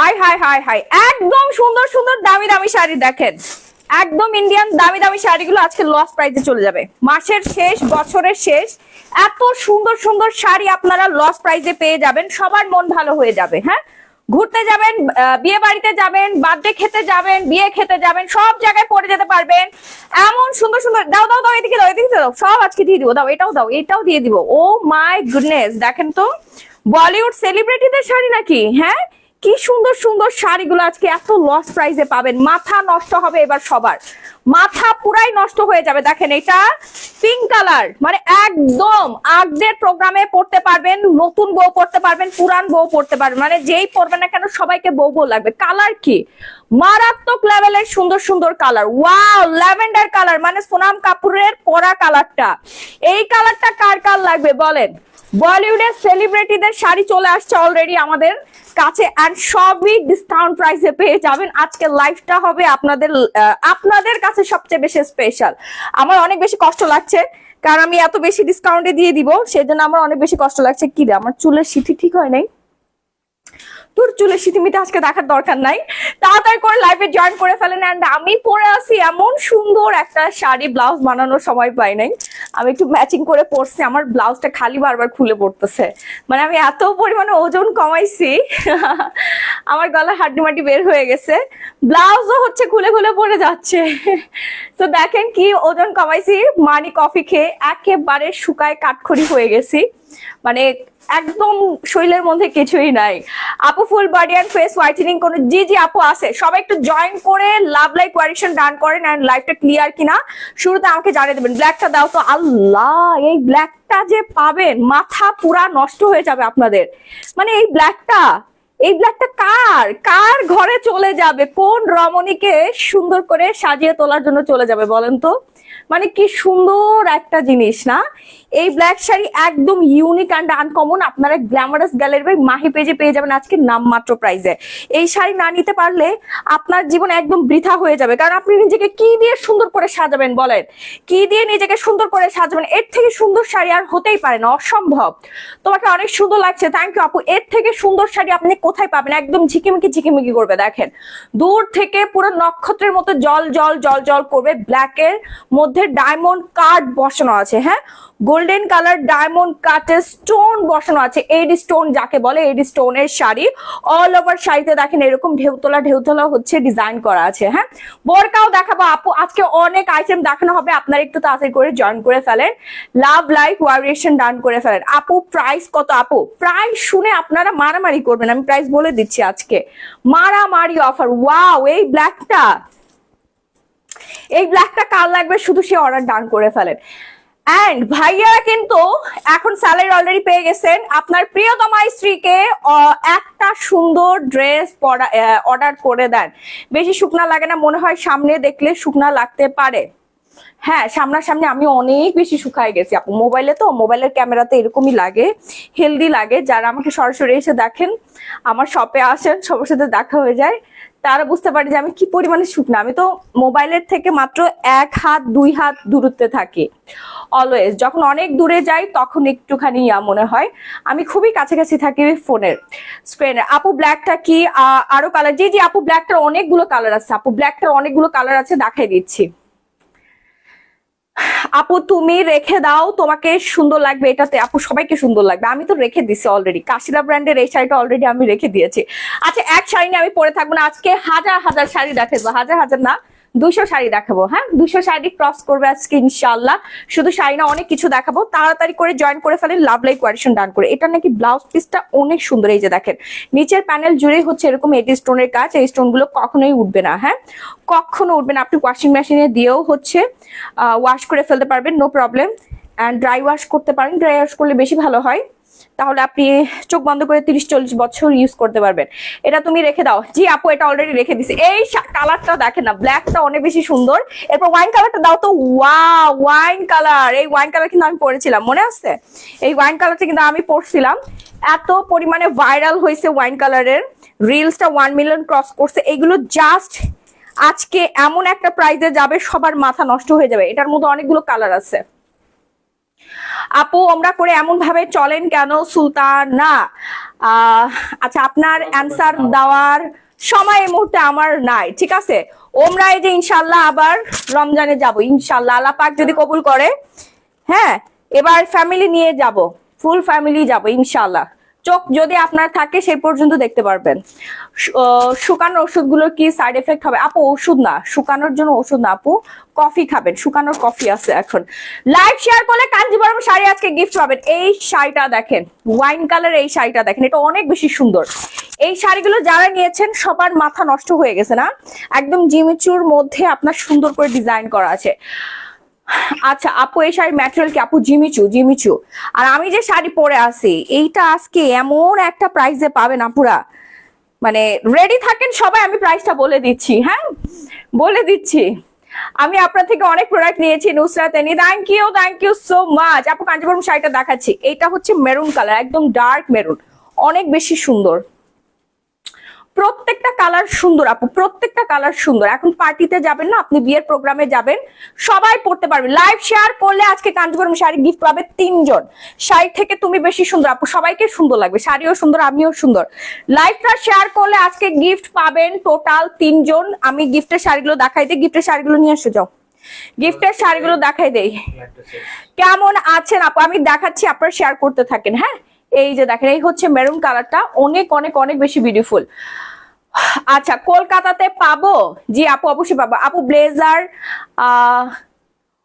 আয় হায় হায় হায়, একদম সুন্দর সুন্দর দামি দামি শাড়ি দেখেন, একদম ইন্ডিয়ান দামি দামি শাড়িগুলো আজকে লস প্রাইসে চলে যাবে। মাসের শেষ, বছরের শেষ, এত সুন্দর সুন্দর শাড়ি আপনারা লস প্রাইসে পেয়ে যাবেন, সবার মন ভালো হয়ে যাবে। হ্যাঁ, ঘুরতে যাবেন, বিয়ে বাড়িতে যাবেন, বার্থডে খেতে যাবেন, বিয়ে খেতে যাবেন, সব জায়গায় পরে যেতে পারবেন। এমন সুন্দর সুন্দর, দাও দাও দাও, এদিকে দাও, এদিকে দাও, সব আজকে দিয়ে দিব। দাও, এটাও দাও, এটাও দিয়ে দিব। ও মাই গুডনেস, দেখেন তো বলিউড সেলিব্রিটিদের শাড়ি নাকি? হ্যাঁ, কি সুন্দর সুন্দর শাড়িগুলো আজকে এত লস প্রাইসে পাবেন। মাথা নষ্ট হবে এবার সবার, মাথা পুরাই নষ্ট হয়ে যাবে। দেখেন এটা পিঙ্ক কালার, মানে একদম আগদের প্রোগ্রামে পড়তে পারবেন, নতুন বউ পড়তে পারবেন, পুরান বউ পড়তে পারবেন, মানে যেই পড়বে না কেন সবাইকে বউ বউ লাগবে। কালার কি মারাত্মক লেভেলের সুন্দর সুন্দর কালার। ওয়াও, ল্যাভেন্ডার কালার, মানে সোনাম কাপুরের পরা কালারটা। এই কালারটা কার কার লাগবে বলেন? বলিউডের সেলিব্রিটিদের শাড়ি চলে আসছে অলরেডি আমাদের কাছে, এন্ড সবই ডিসকাউন্ট প্রাইসে পেয়ে যাবেন। আজকে লাইফটা হবে আপনাদের কাছে সবচেয়ে বেশি স্পেশাল। আমার অনেক বেশি কষ্ট লাগছে, কারণ আমি এত বেশি ডিসকাউন্টে দিয়ে দিব, সেজন্য আমার অনেক বেশি কষ্ট লাগছে। কি রে, আমার চুলের সিঁথি ঠিক হয় নাই? তোর চুলের সিঁথিমিতে আজকে দেখার দরকার নাই, তাড়াতাড়ি করে লাইভে জয়েন করে ফেলেন। এন্ড আমি পরে আছি এমন সুন্দর একটা শাড়ি, ব্লাউজ বানানোর সময় পাই নাই, আমি একটু ম্যাচিং করে পরছি। আমার ব্লাউজটা খালি বারবার খুলে পড়তেছে, মানে আমি এত পরিমাণে ওজন কমাইছি আমার গলার হাড্ডি মাড্ডি বের হয়ে গেছে, ব্লাউজও হচ্ছে খুলে খুলে পড়ে যাচ্ছে। তো দেখেন কি ওজন কমাইছি, মানি কফি খেয়ে একেবারে শুকায় কাঠখড়ি হয়ে গেছি, মানে একদম শরীরের মধ্যে কিছুই নাই। আপু full body and face whitening কোন জি জি আপু আছে, সবাই একটু জয়েন করে লাভ লাইক কোয়ারেকশন ডান করেন, এন্ড লাইফটা ক্লিয়ার কিনা শুরুতে আমাকে জানিয়ে দেবেন। ব্ল্যাকটা দাও তো। আল্লাহ, এই ব্ল্যাকটা যে পাবেন মাথা পুরা নষ্ট হয়ে যাবে আপনাদের। মানে এই ব্ল্যাকটা কার কার ঘরে চলে যাবে? কোন রমণীকে সুন্দর করে সাজিয়ে তোলার জন্য চলে যাবে বলেন তো? মানে কি সুন্দর একটা জিনিস না? এই ব্ল্যাক শাড়ি একদম ইউনিক অ্যান্ড আনকমন, আপনারা গ্ল্যামারাস গ্যালারি বাই মাহি পেজে পেয়ে যাবেন আজকে নামমাত্র প্রাইসে। এই শাড়ি না নিতে পারলে আপনার জীবন একদম বৃথা হয়ে যাবে, কারণ আপনি নিজেকে কি দিয়ে সুন্দর করে সাজাবেন বলেন? কি দিয়ে নিজেকে সুন্দর করে সাজাবেন? এর থেকে সুন্দর শাড়ি আর হতেই পারে না, অসম্ভব। তোমাকে অনেক সুন্দর লাগছে, থ্যাংক ইউ আপু। এর থেকে সুন্দর শাড়ি আপনি কোথায় পাবেন? একদম ঝিকিমিকি ঝিকিমিকি করবে, দেখেন দূর থেকে পুরো নক্ষত্রের মতো জল জল জল জল করবে। ব্ল্যাকের মধ্যে ডায়মন্ড কাট বসানো আছে, হ্যাঁ, গোল্ডেন কালার ডায়মন্ড কাটের স্টোন বসানো আছে। এডি স্টোন যাকে বলে, এডি স্টোনের শাড়ি অল ওভার শাড়িতে দেখেন এরকম ঢেউতলা ঢেউতলা হচ্ছে ডিজাইন করা আছে। হ্যাঁ, বোরকাও দেখাবো আপু, আজকে অনেক আইটেম দেখানো হবে, আপনারা একটু তাড়াতাড়ি করে জয়েন করে ফেলেন, লাভ লাইক ওয়ারিয়েশন ডান করে ফেলেন। আপু প্রাইস কত? আপু প্রাইস শুনে আপনারা মারামারি করবেন, আমি প্রাইস বলে দিচ্ছি আজকে, মারামারি অফার। ওয়াও, এই ব্ল্যাকটা কার লাগবে শুধু সে অর্ডার ডান করে ফেলেন। এন্ড ভাইয়ারা কিন্তু এখন স্যালারি অলরেডি পেয়ে গেছেন, আপনার প্রিয়তমা স্ত্রীকে একটা সুন্দর ড্রেস অর্ডার করে দেন। বেশি শুকনা লাগে না, মনে হয় সামনে দেখলে শুকনা লাগতে পারে। হ্যাঁ, সামনাসামনি আমি অনেক বেশি শুকায় গেছি আপু, মোবাইলে তো, মোবাইলের ক্যামেরাতে এরকমই লাগে, হেলদি লাগে। যারা আমাকে সরাসরি এসে দেখেন, আমার শপে আসেন, সবার সাথে দেখা হয়ে যায়, তারা বুঝতে পারে যে আমি কি পরিমাণে শুকনা। আমি তো মোবাইলের থেকে মাত্র 1 হাত 2 হাত দূরত্বে থাকি অলওয়েজ, যখন অনেক দূরে যাই তখন একটুখানি মনে হয়, আমি খুবই কাছাকাছি থাকি ফোনের স্ক্রিনের। আপু ব্ল্যাকটা কি আরো কালার? জি জি আপু, ব্ল্যাকটার অনেকগুলো কালার আছে আপু, ব্ল্যাকটার অনেকগুলো কালার আছে, দেখাই দিচ্ছি। আপু তুমি রেখে দাও, তোমাকে সুন্দর লাগবে এটাতে। আপু সবাইকে সুন্দর লাগবে, আমি তো রেখে দিছি অলরেডি, কাশিলা ব্র্যান্ডের এই শাড়িটা অলরেডি আমি রেখে দিয়েছি। আচ্ছা, এক শাড়ি নিয়ে আমি পরে থাকবো না, আজকে হাজার হাজার শাড়ি দেখাবো, হাজার হাজার না 200 শাড়ি দেখাবো। হ্যাঁ, 200 শাড়ি ক্রস করবে আজকে ইনশাআল্লাহ। শুধু শাড়ি না, অনেক কিছু দেখাবো, তাড়াতাড়ি করে জয়েন করে ফেলেন লাভ লাইক কোয়ারেকশন ডান করে। এটা নাকি ব্লাউজ পিসটা অনেক সুন্দর, এই যে দেখেন নিচের প্যানেল জুড়েই হচ্ছে এরকম এডি স্টোনের কাজ, এই স্টোন গুলো কখনোই উঠবে না। হ্যাঁ, কখনো উঠবে না, আপনি ওয়াশিং মেশিনে দিয়েও হচ্ছে ওয়াশ করে ফেলতে পারবেন, no problem. And dry wash করতে পারেন, ড্রাই ওয়াশ করলে বেশি ভালো হয়, তাহলে আপনি চোখ বন্ধ করে 30-40 বছর ইউজ করতে পারবেন। এটা তুমি রেখে দাও। জি আপু, এটা অলরেডি রেখে দিছি। এই কালারটা দেখেন না, ব্ল্যাকটা অনেক বেশি সুন্দর। এরপর ওয়াইন কালারটা দাও তো। ওয়াও, ওয়াইন কালার, এই ওয়াইন কালার কিন্তু আমি পরেছিলাম, মনে আছে? এই ওয়াইন কালারটা কিন্তু আমি পরছিলাম, এত পরিমাণে ভাইরাল হয়েছে ওয়াইন কালারের, রিলসটা 1 মিলিয়ন ক্রস করছে। এগুলো জাস্ট আজকে এমন একটা প্রাইজে যাবে, সবার মাথা নষ্ট হয়ে যাবে। এটার মধ্যে অনেকগুলো কালার আছে আপু ওমরা করে এমন ভাবে চলেন কেন সুলতান? না আচ্ছা, আপনার অ্যান্সার দেওয়ার সময় এই মুহূর্তে আমার নাই, ঠিক আছে? ওমরা এই যে ইনশাল্লাহ আবার রমজানে যাব ইনশাল্লাহ, আল্লাহ পাক যদি কবুল করে। হ্যাঁ, এবার ফ্যামিলি নিয়ে যাব, ফুল ফ্যামিলি যাব ইনশাল্লাহ। চোখ যদি আপনার থাকে সেই পর্যন্ত দেখতে পারবেন। শুকানোর ওষুধগুলোর কি সাইড এফেক্ট হবে? আপু ওষুধ না, শুকানোর জন্য ওষুধ না আপু, কফি খাবেন, শুকানোর কফি আছে এখন। লাইভ শেয়ার করলে কাঞ্জিবরম শাড়ি আজকে গিফট পাবেন। এই শাড়িটা দেখেন, ওয়াইন কালার, এই শাড়িটা দেখেন, এটা অনেক বেশি সুন্দর। এই শাড়িগুলো যারা নিয়েছেন সবার মাথা নষ্ট হয়ে গেছে না? একদম জিমিচুর মধ্যে আপনার সুন্দর করে ডিজাইন করা আছে। আচ্ছা আপু, এই শাড়ির ম্যাটেরিয়াল কি? আপু জিমিচু, জিমিচু। আর আমি যে শাড়ি পরে আছি এইটা আজকে এমন একটা প্রাইসে পাবেন আপুরা, মানে রেডি থাকেন সবাই, আমি প্রাইসটা বলে দিচ্ছি। হ্যাঁ বলে দিচ্ছি, আমি আপনার থেকে অনেক প্রোডাক্ট নিয়েছি Nusrat Ani, thank you so much. আপু কাঞ্জিবরম শাড়িটা দেখাচ্ছি, এটা হচ্ছে মেরুন কালার, একদম ডার্ক মেরুন, অনেক বেশি সুন্দর। প্রত্যেকটা কালার সুন্দর আপু, প্রত্যেকটা কালার সুন্দর। এখন পার্টিতে যাবেন না, আপনি বিয়ের প্রোগ্রামে যাবেন, সবাই পড়তে পারবে। লাইভ শেয়ার করলে আজকে কাঞ্জিবরম শাড়ি গিফট পাবে 3 জন। শাড়ি থেকে তুমি বেশি সুন্দর আপু, সবাইকে সুন্দর লাগবে, শাড়িও সুন্দর, আমিও সুন্দর। লাইভটা শেয়ার করলে আজকে গিফট পাবেন টোটাল 3 জন। আমি গিফটের শাড়িগুলো দেখাই দিই, গিফটের শাড়িগুলো নিয়ে এসে যাও, গিফটের শাড়িগুলো দেখাই দেই। কেমন আছেন আপু? আমি দেখাচ্ছি, আপনারা শেয়ার করতে থাকেন। হ্যাঁ এই যে দেখেন, এই হচ্ছে মেরুন কালারটা, অনেক অনেক অনেক বেশি বিউটিফুল। আচ্ছা কলকাতাতে পাবো? জি আপু অবশ্যই পাবো। আপু ব্লেজার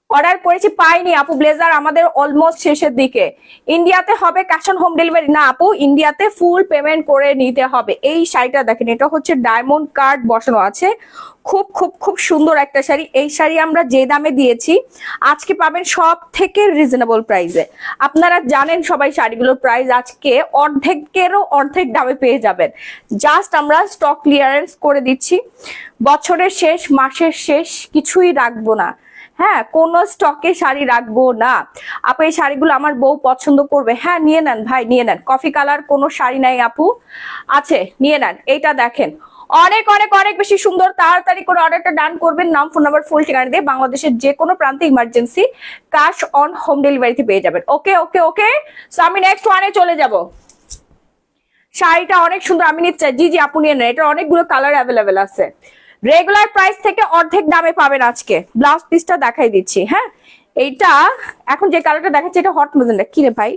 অর্ডার করেছি, পাইনি আপু, ব্লেজার আমাদের অলমোস্ট শেষের দিকে। ইন্ডিয়াতে হবে ক্যাশ অন হোম ডেলিভারি? না আপু, ইন্ডিয়াতে ফুল পেমেন্ট করে নিতে হবে। এই শাড়িটা দেখেন, এটা হচ্ছে ডায়মন্ড কার্ড বসানো আছে, খুব খুব খুব সুন্দর একটা শাড়ি। এই শাড়ি আমরা যে দামে দিয়েছি আজকে পাবেন সব থেকে রিজনেবল প্রাইসে। আপনারা জানেন সবাই শাড়িগুলোর প্রাইস আজকে অর্ধেকেরও অর্ধেক দামে পেয়ে যাবেন। জাস্ট আমরা স্টক ক্লিয়ারেন্স করে দিচ্ছি, বছরের শেষ, মাসের শেষ কিছুই রাখবো না। হ্যাঁ কোন স্টকে শাড়ি রাখবো না আপু। এই শাড়িগুলো আমার বউ পছন্দ করবে। হ্যাঁ নিয়ে নেন ভাই, নিয়ে নেন। কফি কালার কোনো শাড়ি নাই আপু? আছে, নিয়ে নেন। এইটা দেখেন, অনেক অনেক অনেক বেশি সুন্দর। তাড়াতাড়ি করে অর্ডারটা ডান করবেন, নাম ফোন নাম্বার ফুল ঠিকানা দিয়ে। বাংলাদেশের যে কোনো প্রান্তে ইমার্জেন্সি ক্যাশ অন হোম ডেলিভারিতে পেয়ে যাবেন। ওকে ওকে ওকে, সো আমি নেক্সট ওয়ানে চলে যাব। শাড়িটা অনেক সুন্দর, আমি নিতে চাই। জি জি আপু নিয়ে নেন, এটা অনেকগুলো কালার অ্যাভেলেবেল আছে। রেগুলার প্রাইস থেকে অর্ধেক দামে পাবেন আজকে। ব্লাউজ পিসটা দেখাই দিচ্ছি। হ্যাঁ এইটা এখন যে কালারটা দেখাচ্ছি এটা হট ম্যাজেন্টা। কি রে ভাই,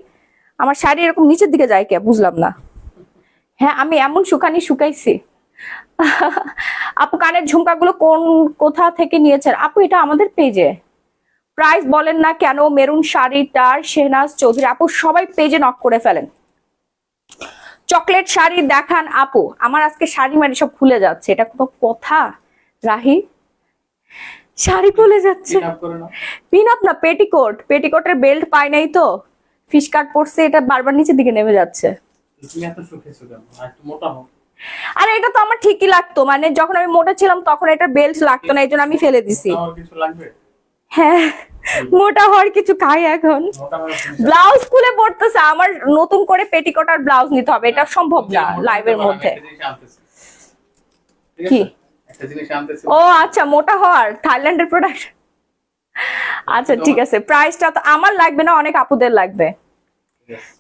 আমার শাড়ি এরকম নিচের দিকে যায় কে, বুঝলাম না। হ্যাঁ আমি এমন শুকাইছি। আপু কানের ঝুমকাগুলো কোথা থেকে নিয়েছেন? আপু এটা আমাদের পেজে। প্রাইস বলেন না কেন? মেরুন শাড়িটার শেহনাজ চৌধুরী আপু, সবাই পেজে নক করে ফেলেন। চকলেট শাড়ি দেখান আপু। আমার আজকে শাড়ি মারি সব খুলে যাচ্ছে, এটা কোনো কথা? রাহি শাড়ি খুলে যাচ্ছে, পিন আপ না, পেটিকোট, পেটিকোটের বেল্ট পাই নাই তো, ফিশ কাট পড়ছে, এটা বারবার নিচের দিকে নেমে যাচ্ছে। আরে এটা তো আমার ঠিকই লাগতো, মানে যখন আমি মোটা ছিলাম তখন এটা বেল্ট লাগতো না, এই জন্য আমি ফেলে দিছি। হ্যাঁ মোটা হওয়ার কিছু খাই এখন। ব্লাউজ খুলে পড়তেছে, আমার নতুন করে পেটিকোট আর ব্লাউজ নিতে হবে, এটা সম্ভব না লাইভের মধ্যে। কি? ও আচ্ছা, মোটা হওয়ার থাইল্যান্ডের প্রোডাক্ট। আচ্ছা ঠিক আছে, প্রাইসটা তো আমার লাগবে না, অনেক আপুদের লাগবে।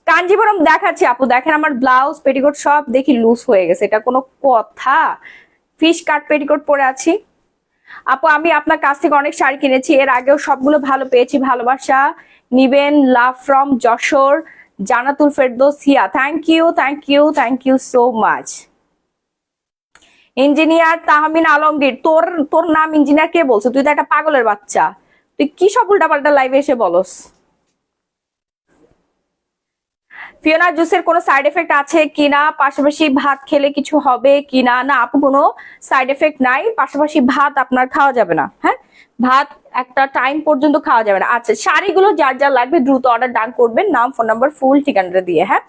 কাঞ্জিবরম দেখাচ্ছি আপু, দেখেন আমার ব্লাউজ পেটিকোট সব দেখি লুজ হয়ে গেছে, এটা কোনো কথা? ফিশ কাট পেটিকোট পরে আছি আপু। আমি আপনার কাছ থেকে অনেক শাড়ি কিনেছি, এর আগেও সবগুলো ভালো পেয়েছি। ভালোবাসা নিবেন, love from Jessore, Jannatul Ferdous Hiya. Thank you so much. Engineer Tahmin Alamgir, তোর নাম ইঞ্জিনিয়ার কে বলছো? তুই তো একটা পাগলের বাচ্চা, তুই কি সব উল্টাপাল্টা লাইভে এসে বলস? ফিওনা জুসের কোনো সাইড এফেক্ট আছে কিনা? পাশাপাশি ভাত খেলে কিছু হবে কিনা? না আপু, কোনো সাইড এফেক্ট নাই, পাশাপাশি ভাত আপনার খাওয়া যাবে না। হ্যাঁ ভাত একটা টাইম পর্যন্ত খাওয়া যাবে না। আচ্ছা শাড়িগুলো যার যার লাগবে দ্রুত অর্ডার ডান করবেন, নাম ফোন নাম্বার ফুল ঠিকানাটা দিয়ে। হ্যাঁ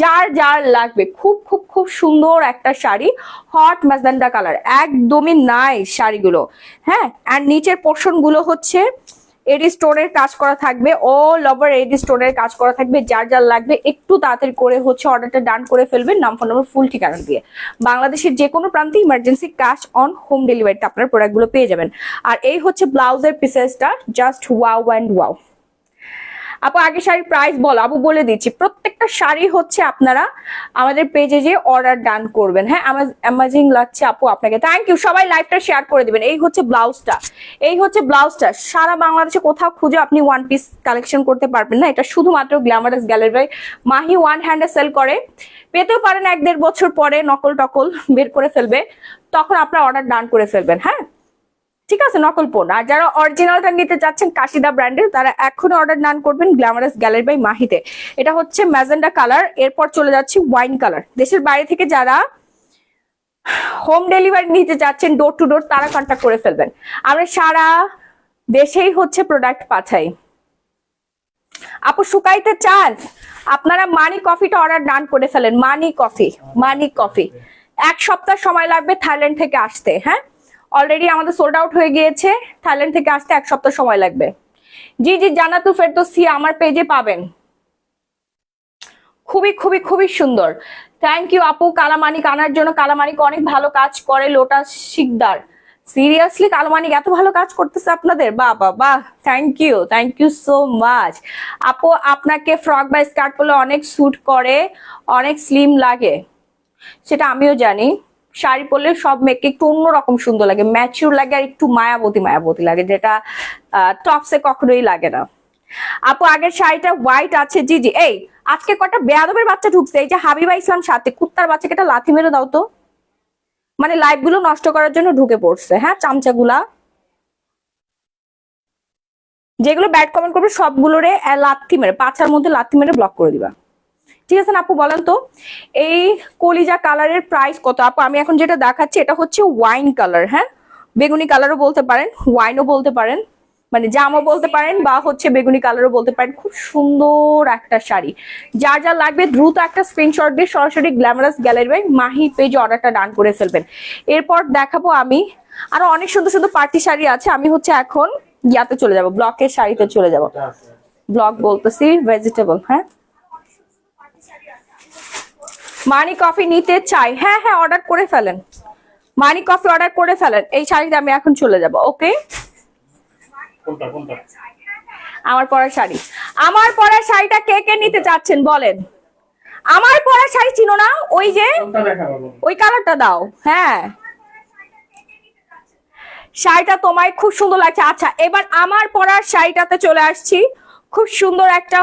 যার যার লাগবে, খুব খুব খুব সুন্দর একটা শাড়ি, হট ম্যাজেন্টা কালার, একদমই নাইস শাড়িগুলো। হ্যাঁ আর নিচের পোর্শন গুলো হচ্ছে এডি স্টোনের কাজ করা থাকবে, অল ওভার এডি স্টোনের কাজ করা থাকবে। যার যার লাগবে একটু তাড়াতাড়ি করে হচ্ছে অর্ডারটা ডান করে ফেলবেন, নাম ফোন নাম্বার ফুল ঠিকানা দিয়ে। বাংলাদেশের যে কোনো প্রান্তে ইমার্জেন্সি ক্যাশ অন হোম ডেলিভারিতে আপনার প্রোডাক্টগুলো পেয়ে যাবেন। আর এই হচ্ছে ব্লাউজের পিসেসটা, জাস্ট ওয়াও অ্যান্ড ওয়াও। আপু আগে শাড়ির প্রাইস বলো, আপু বলে দিচ্ছি। প্রত্যেকটা শাড়ি হচ্ছে আপনারা আমাদের পেজে যে অর্ডার ডান করবেন। হ্যাঁ, অ্যামাজিং লাগছে আপু আপনাকে, থ্যাংক ইউ। সবাই লাইভটা শেয়ার করে দিবেন। এই হচ্ছে ব্লাউজটা, এই হচ্ছে ব্লাউজটা। সারা বাংলাদেশে কোথাও খুঁজে আপনি ওয়ান পিস কালেকশন করতে পারবেন না, এটা শুধুমাত্র glamorous gallery by Mahi one হ্যান্ডে সেল করে। পেতেও পারেন 1-1.5 বছর পরে নকল টকল বের করে ফেলবে, তখন আপনার অর্ডার ডান করে ফেলবেন। হ্যাঁ ঠিক আছে, নকল পণ্য। আর যারা অরিজিনালটা নিতে চাচ্ছেন কাশিদা ব্র্যান্ডের, তারা এখনই অর্ডার ডান করবেন গ্ল্যামারাস গ্যালারি বাই মাহিতে। এটা হচ্ছে ম্যাজেন্ডা কালার, এরপর চলে যাচ্ছি ওয়াইন কালার। দেশের বাইরে থেকে যারা হোম ডেলিভারি নিতে চাচ্ছেন ডোর টু ডোর, তারা কন্ট্যাক্ট করে ফেলবেন। আমরা সারা দেশেই হচ্ছে প্রোডাক্ট পাঠাই। আপু শুকাইতে চান, আপনারা মানি কফিটা অর্ডার ডান করে ফেলেন। মানি কফি, মানি কফি 1 সপ্তাহ সময় লাগবে থাইল্যান্ড থেকে আসতে। হ্যাঁ, অলরেডি আমাদের সোল্ড আউট হয়ে গিয়েছে, থাইল্যান্ড থেকে আসতে 1 সপ্তাহ সময় লাগবে। জি জি, জান্নাতুল ফেরদৌসী আমার পেজে পাবেন। খুবই খুবই খুবই সুন্দর, থ্যাংক ইউ আপু। কালামানিক আনার জন্য, কালামানিক অনেক ভালো কাজ করে। লোটাস শিকদার, সিরিয়াসলি কালামানিক এত ভালো কাজ করতেছে আপনাদের, বাহ বাহ বাহ, থ্যাংক ইউ সো মাচ আপু। আপনাকে ফ্রক বা স্কার্ট পরলে অনেক স্যুট করে, অনেক স্লিম লাগে, সেটা আমিও জানি। শাড়ি পরলে সব মেয়েকে একটু অন্যরকম সুন্দর লাগে, ম্যাচিউর লাগে, আর একটু মায়াবতী মায়াবতী লাগে, যেটা টপসে কখনোই লাগে না। আপু আগের শাড়িটা হোয়াইট আছে। জি জি, এই আজকে কটা বেয়াদবের বাচ্চা ঢুকছে, এই যে হাবিবা ইসলাম সাথে কুত্তার বাচ্চাকে একটা লাথি মেরে দাও তো, মানে লাইভ গুলো নষ্ট করার জন্য ঢুকে পড়ছে। হ্যাঁ, চামচাগুলা যেগুলো ব্যাড কমেন্ট করবে সবগুলোরে লাথি মেরে, পাছার মধ্যে লাথি মেরে ব্লক করে দিবা। ঠিক আছে না আপু, বলেন তো এই কলিজা কালারের প্রাইস কত? আপু আমি এখন যেটা দেখাচ্ছি এটা হচ্ছে ওয়াইন কালার। হ্যাঁ, বেগুনি কালারও বলতে পারেন, ওয়াইনও বলতে পারেন, মানে জামও বলতে পারেন, বা হচ্ছে বেগুনি কালারও বলতে পারেন। খুব সুন্দর একটা শাড়ি, যার যা লাগবে দ্রুত একটা স্ক্রিনশট দিয়ে সরাসরি গ্ল্যামারাস গ্যালারি বাই মাহি পেজে অর্ডারটা ডান করে ফেলবেন। এরপর দেখাবো আমি আরো অনেক সুন্দর সুন্দর পার্টি শাড়ি আছে। আমি হচ্ছে এখন ইয়াতে চলে যাব, ব্লকের শাড়িতে চলে যাব। ব্লক বলতেছি ভেজিটেবল। হ্যাঁ, মানি কফি নিতে চাই, হ্যাঁ হ্যাঁ অর্ডার করে ফেলেন, মানি কফি অর্ডার করে ফেলেন। এই শাড়িতে আমি এখন চলে যাব। ওকে, আমার পরা শাড়ি, আমার পরা শাড়িটা কে কে নিতে চাচ্ছেন বলেন? আমার পরা শাড়ি চিনো না? ওই যে ওই কালারটা দাও। হ্যাঁ, শাড়িটা তোমায় খুব সুন্দর লাগছে। আচ্ছা, এবার আমার পরার শাড়িটাতে চলে আসছি। খুব সুন্দর একটা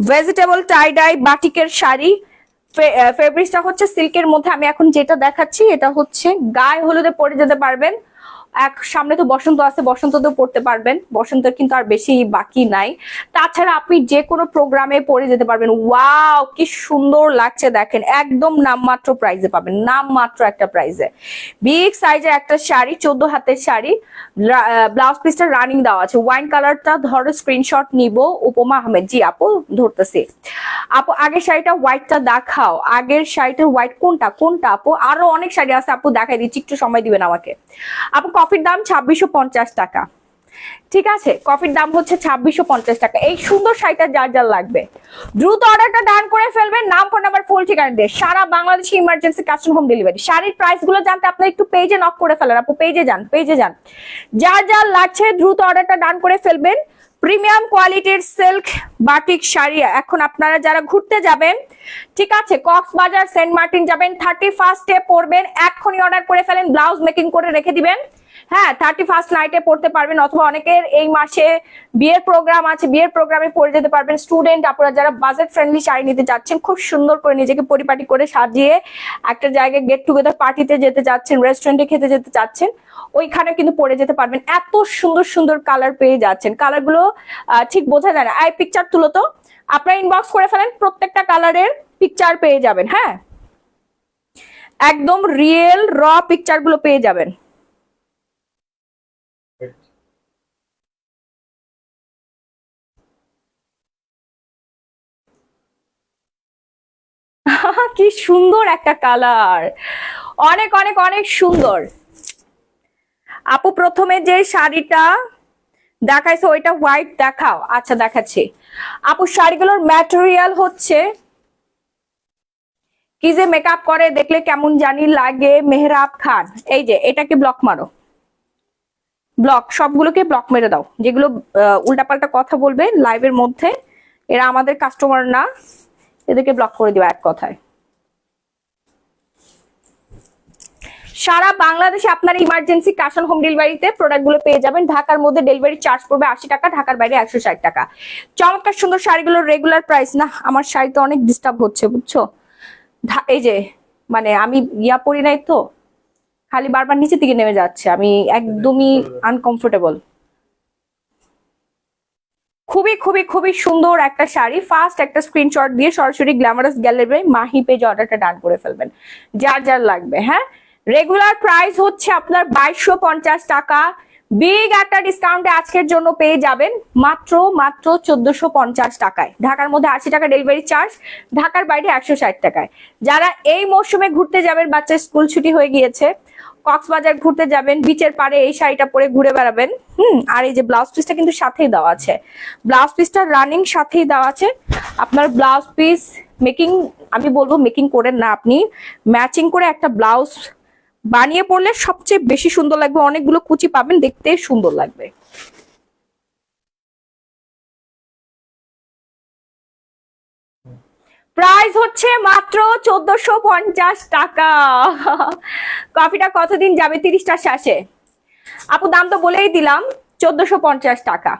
ভেজিটেবল টাই ডাই বাটিকের শাড়ি। ফেব্রিক্সটা হচ্ছে সিল্কের মধ্যে। আমি এখন যেটা দেখাচ্ছি এটা হচ্ছে গায়ে হলুদে পরে যেতে পারবেন। সামনে তো বসন্ত আছে, বসন্ততেও পড়তে পারবেন, বসন্তের কিন্তু আর বেশি বাকি নাই। তাছাড়া আপনি যে কোনো প্রোগ্রামে পরে যেতে পারবেন। ওয়াও কি সুন্দর লাগছে দেখেন, একদম নামমাত্র প্রাইসে পাবেন, নামমাত্র একটা প্রাইসে। বিগ সাইজের একটা শাড়ি, 14 হাতের শাড়ি, ব্লাউজ পিসটা রানিং দেওয়া আছে। ওয়াইন কালারটা ধরো স্ক্রিনশট নিব। উপমা আহমেদ, জি আপু ধরতেছি। আপু আগের শাড়িটা হোয়াইটটা দেখাও, আগের শাড়িটার হোয়াইট কোনটা কোনটা আপু? আরো অনেক শাড়ি আছে আপু, দেখাই দিচ্ছি, একটু সময় দিবেন আমাকে। আপু কফির দাম 2650 টাকা। ঠিক আছে, কফির দাম হচ্ছে 2650 টাকা। এই সুন্দর শাড়িটা যার যার লাগবে দ্রুত অর্ডারটা ডান করে ফেলবেন, নাম ফোন নাম্বার ফুল ঠিকানা দিয়ে। সারা বাংলাদেশে ইমার্জেন্সি কাস্টম হোম ডেলিভারি। শাড়ির প্রাইস গুলো জানতে আপনার একটু পেজে নক করে ফেলেন আপু, পেজে যান, পেজে যান। যার যার লাগছে দ্রুত অর্ডারটা ডান করে ফেলবেন। প্রিমিয়াম কোয়ালিটির সিল্ক বাটিক শাড়ি এখন আপনারা যারা ঘুরতে যাবেন, ঠিক আছে, কক্সবাজার সেন্ট মার্টিন যাবেন, 31st পরবেন, এখনই অর্ডার করে ফেলেন, ব্লাউজ মেকিং করে রেখে দিবেন। হ্যাঁ, 31st নাইটে পড়তে পারবেন, অথবা অনেকের এই মাসে বিয়ের প্রোগ্রাম আছে, বিয়ের প্রোগ্রামে পরে যেতে পারবেন। স্টুডেন্ট আপনারা যারা বাজেট ফ্রেন্ডলি শাড়ি নিতে চাচ্ছেন, খুব সুন্দর করে নিজেকে পরিপাটি করে সাজিয়ে একটা জায়গায় গেট টুগেদার পার্টিতে যেতে চাচ্ছেন, রেস্টুরেন্টে খেতে যেতে চাচ্ছেন, ওইখানে কিন্তু পরে যেতে পারবেন। এত সুন্দর সুন্দর কালার পেয়ে যাচ্ছেন, কালারগুলো ঠিক বোঝা যায় না। এই পিকচার তুলো তো, আপনারা ইনবক্স করে ফেলেন, প্রত্যেকটা কালারের পিকচার পেয়ে যাবেন। হ্যাঁ, একদম রিয়েল র পিকচার গুলো পেয়ে যাবেন। কি সুন্দর একটা কালার, অনেক অনেক অনেক সুন্দর। আপু প্রথমে যে শাড়িটা দেখাইছো ওইটা হোয়াইট দেখাও। আচ্ছা দেখাচ্ছি আপু। শাড়িগুলোর ম্যাটেরিয়াল হচ্ছে কি যে মেকআপ করে দেখলে কেমন জানি লাগে, মেহরাব খান। এই যে এটাকে ব্লক মারো, ব্লক, সবগুলোকে ব্লক মেরে দাও। যেগুলো উল্টাপাল্টা কথা বলবে লাইভের মধ্যে, এরা আমাদের কাস্টমার না, এদেরকে ব্লক করে দিবা এক কথায়। সারা বাংলাদেশে আপনার ইমার্জেন্সি ক্যাশ অন হোম ডেলিভারিতে প্রোডাক্টগুলো পেয়ে যাবেন। ঢাকার মধ্যে ডেলিভারি চার্জ পড়বে 80 টাকা, ঢাকার বাইরে 160 টাকা। চমৎকার সুন্দর শাড়িগুলোর রেগুলার প্রাইস না, আমার শাড়িতে অনেক ডিস্টার্ব হচ্ছে বুঝছো, এই যে মানে আমি ইয়া পরি নাই তো, খালি বারবার নিচের দিকে নেমে যাচ্ছে, আমি একদমই আনকমফোর্টেবল। খুবই খুবই খুবই সুন্দর একটা শাড়ি। ফার্স্ট একটা স্ক্রিনশট দিয়ে সরাসরি গ্ল্যামারাস গ্যালারি মাহি পেজে অর্ডারটা ডান করে ফেলবেন, যার যার লাগবে। হ্যাঁ, রেগুলার প্রাইস হচ্ছে আপনার 2250 টাকা। বিগ একটা ডিসকাউন্টে আজকের জন্য পেয়ে যাবেন মাত্র 1450 টাকায়। ঢাকার মধ্যে 80 টাকা ডেলিভারি চার্জ, ঢাকার বাইরে 160 টাকায়। যারা এই মৌসুমে ঘুরতে যাবেন, বাচ্চার স্কুল ছুটি হয়ে গিয়েছে, কক্সবাজার ঘুরতে যাবেন, বিচের পাড়ে এই শাড়িটা পরে ঘুরে বেড়াবেন। আর এই যে ব্লাউজ পিসটা কিন্তু সাথেই দেওয়া আছে, ব্লাউজ পিসটা রানিং সাথেই দেওয়া আছে। আপনার ব্লাউজ পিস মেকিং, আমি বলবো মেকিং করেন না, আপনি ম্যাচিং করে একটা ব্লাউজ বানিয়ে পড়লে সবচেয়ে বেশি সুন্দর লাগবে। অনেকগুলো কুচি পাবেন, দেখতে সুন্দর লাগবে। প্রাইস হচ্ছে মাত্র 1450 টাকা। কফিটা কতদিন যাবে? 30টা শেষে। আপু দাম তো বলেই দিলাম, 1450 টাকা।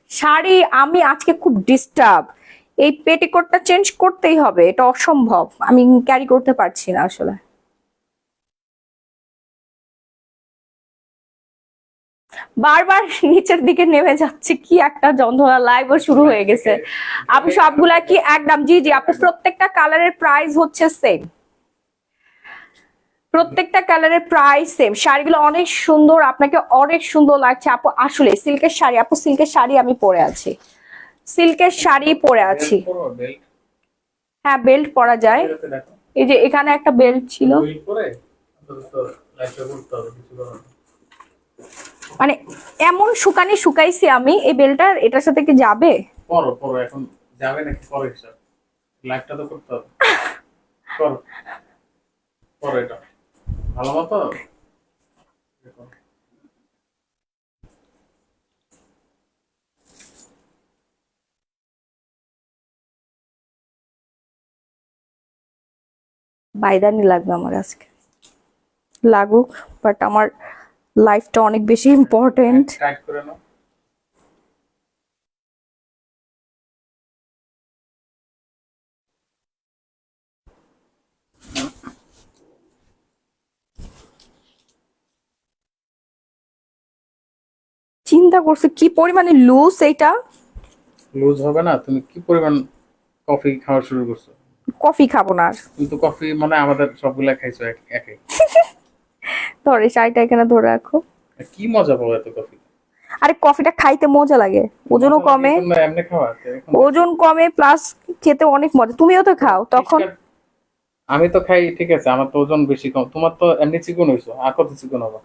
শাড়ি আমি আজকে খুব ডিস্টার্ব, এই পেটিকোটটা চেঞ্জ করতেই হবে, এটা অসম্ভব, আমি ক্যারি করতে পারছি না আসলে। বারবার নিচের দিকে নেমে যাচ্ছে, কি একটা যন্ত্রণা। লাইভও শুরু হয়ে গেছে। আপু সবগুলা কি একদম? জি জি আপু, প্রত্যেকটা কালারের প্রাইস হচ্ছে সেম, প্রত্যেকটা কালারের প্রাইস সেম। শাড়িগুলো অনেক সুন্দর, আপনাকে অনেক সুন্দর লাগছে আপু। আসলে সিল্কের শাড়ি আপু, সিল্কের শাড়ি আমি পরে আছি, সিল্কের শাড়ি পরে আছি। হ্যাঁ বেল্ট পরা যায়, এই যে এখানে একটা বেল্ট ছিল, মানে এমন শুকানি শুকাইছি আমি, এই বেল্টটা এটার সাথে কি যাবে? পরো পরো, এখন যাবে নাকি পরে হিসাব, লাইভটা তো করতে হবে। করো করো, এটা ভালো মতো দেখো। বাইদানি লাগবে আমার আজকে, লাগুক, বাট আমার লাইফটা অনেক বেশি ইম্পর্টেন্ট। টাইট করে নাও। চিন্তা করছে কি পরিমাণে লুজ, এইটা লুজ হবে না? তুমি কি পরিমাণ কফি খাওয়া শুরু করছো? কফি খাবো না আর। কিন্তু কফি মানে আমাদের সবগুলা খাইছো একে। ধরে শাড়িটা এখানে ধরে রাখো। কি মজা পাবো এত কফি? আরে কফিটা খাইতে মজা লাগে, ওজনও কমে, এমনি খাওয়া ওজন কমে প্লাস খেতে অনেক মজা। তুমিও তো খাও তখন। আমি তো খাই, ঠিক আছে, আমার তো ওজন বেশি কম, তোমার তো এমনি চিকন হইছো, আর কত চিকন হবো?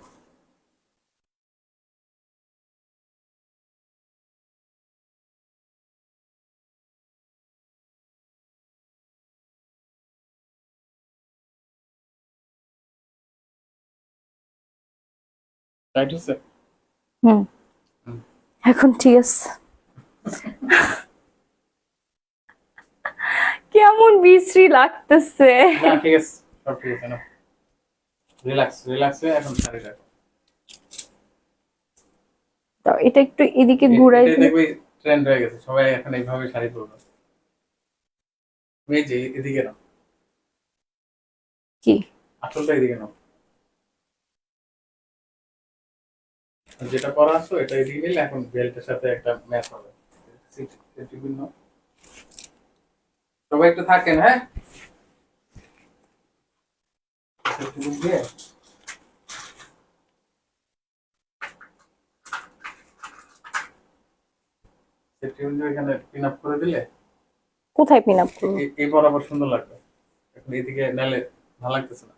রাইট হচ্ছে। হুম, এখন ঠিক আছে। কেমন বিশ্রী লাগতেছে। না ঠিক আছে, সব ঠিক আছে না, রিল্যাক্স রিল্যাক্স হয়ে এখন শাড়ি রাখো। তো এটা একটু এদিকে ঘুরাই দিই। দেখবি ট্রেন্ড হয়ে গেছে, সবাই এখন এইভাবে শাড়ি পরবে। তুমি এই যে এদিকে নাও, কি আসলটা এদিকে নাও, যেটা পরা আছো এটা এদিকে নিলে এখন বেল্টের সাথে একটা ম্যাচ হবে। সবাই একটু থাকেন, হ্যাঁ এখানে পিন আপ করে দিলে কোথায় পিন আপ করবো? এই বরাবর সুন্দর লাগবে। এখন এদিকে নালে ভালো লাগতেছে না,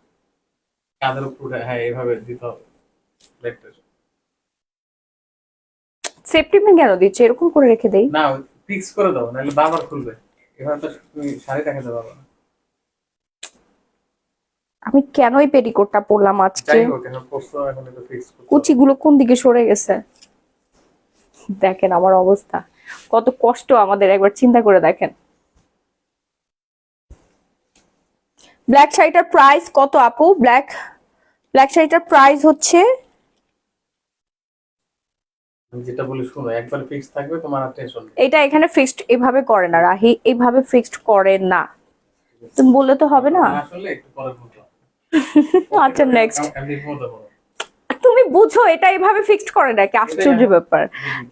কাঁধের উপর উঠে, হ্যাঁ এইভাবে দিতে হবে ব্যাগটা। সেফটি পিন কেন দিচ্ছে? এরকম করে রেখে দেই না, ফিক্স করে দাও, নাহলে বারবার খুলবে। এভাবে তো তুমি শাড়ি দেখাতে পারবে না। আমি কেনই পেটিকোটটা পরলাম আজকে, যাই হোক এখন প্রশ্ন এখন এটা ফিক্স করতে হবে। কুচিগুলো কোন দিকে সরে গেছে দেখেন, আমার অবস্থা কত কষ্ট আমাদের, একবার চিন্তা করে দেখেন। ব্ল্যাক শাড়িটার প্রাইস কত আপু? ব্ল্যাক শাড়িটার প্রাইস হচ্ছে, আমি যেটা বলি শুনো, একবার ফিক্স থাকবে, তোমার আর টেনশন নেই। এটা এখানে ফিক্সড এভাবে করে না রাহি, এইভাবে ফিক্সড করে না, তুমি বললে তো হবে না। আসলে একটু পরে বুঝলাম। আচ্ছা নেক্সট, আমি বলতে পারবো। তুমি বুঝো এটা এইভাবে ফিক্সড করে নাকি, আশ্চর্য ব্যাপার।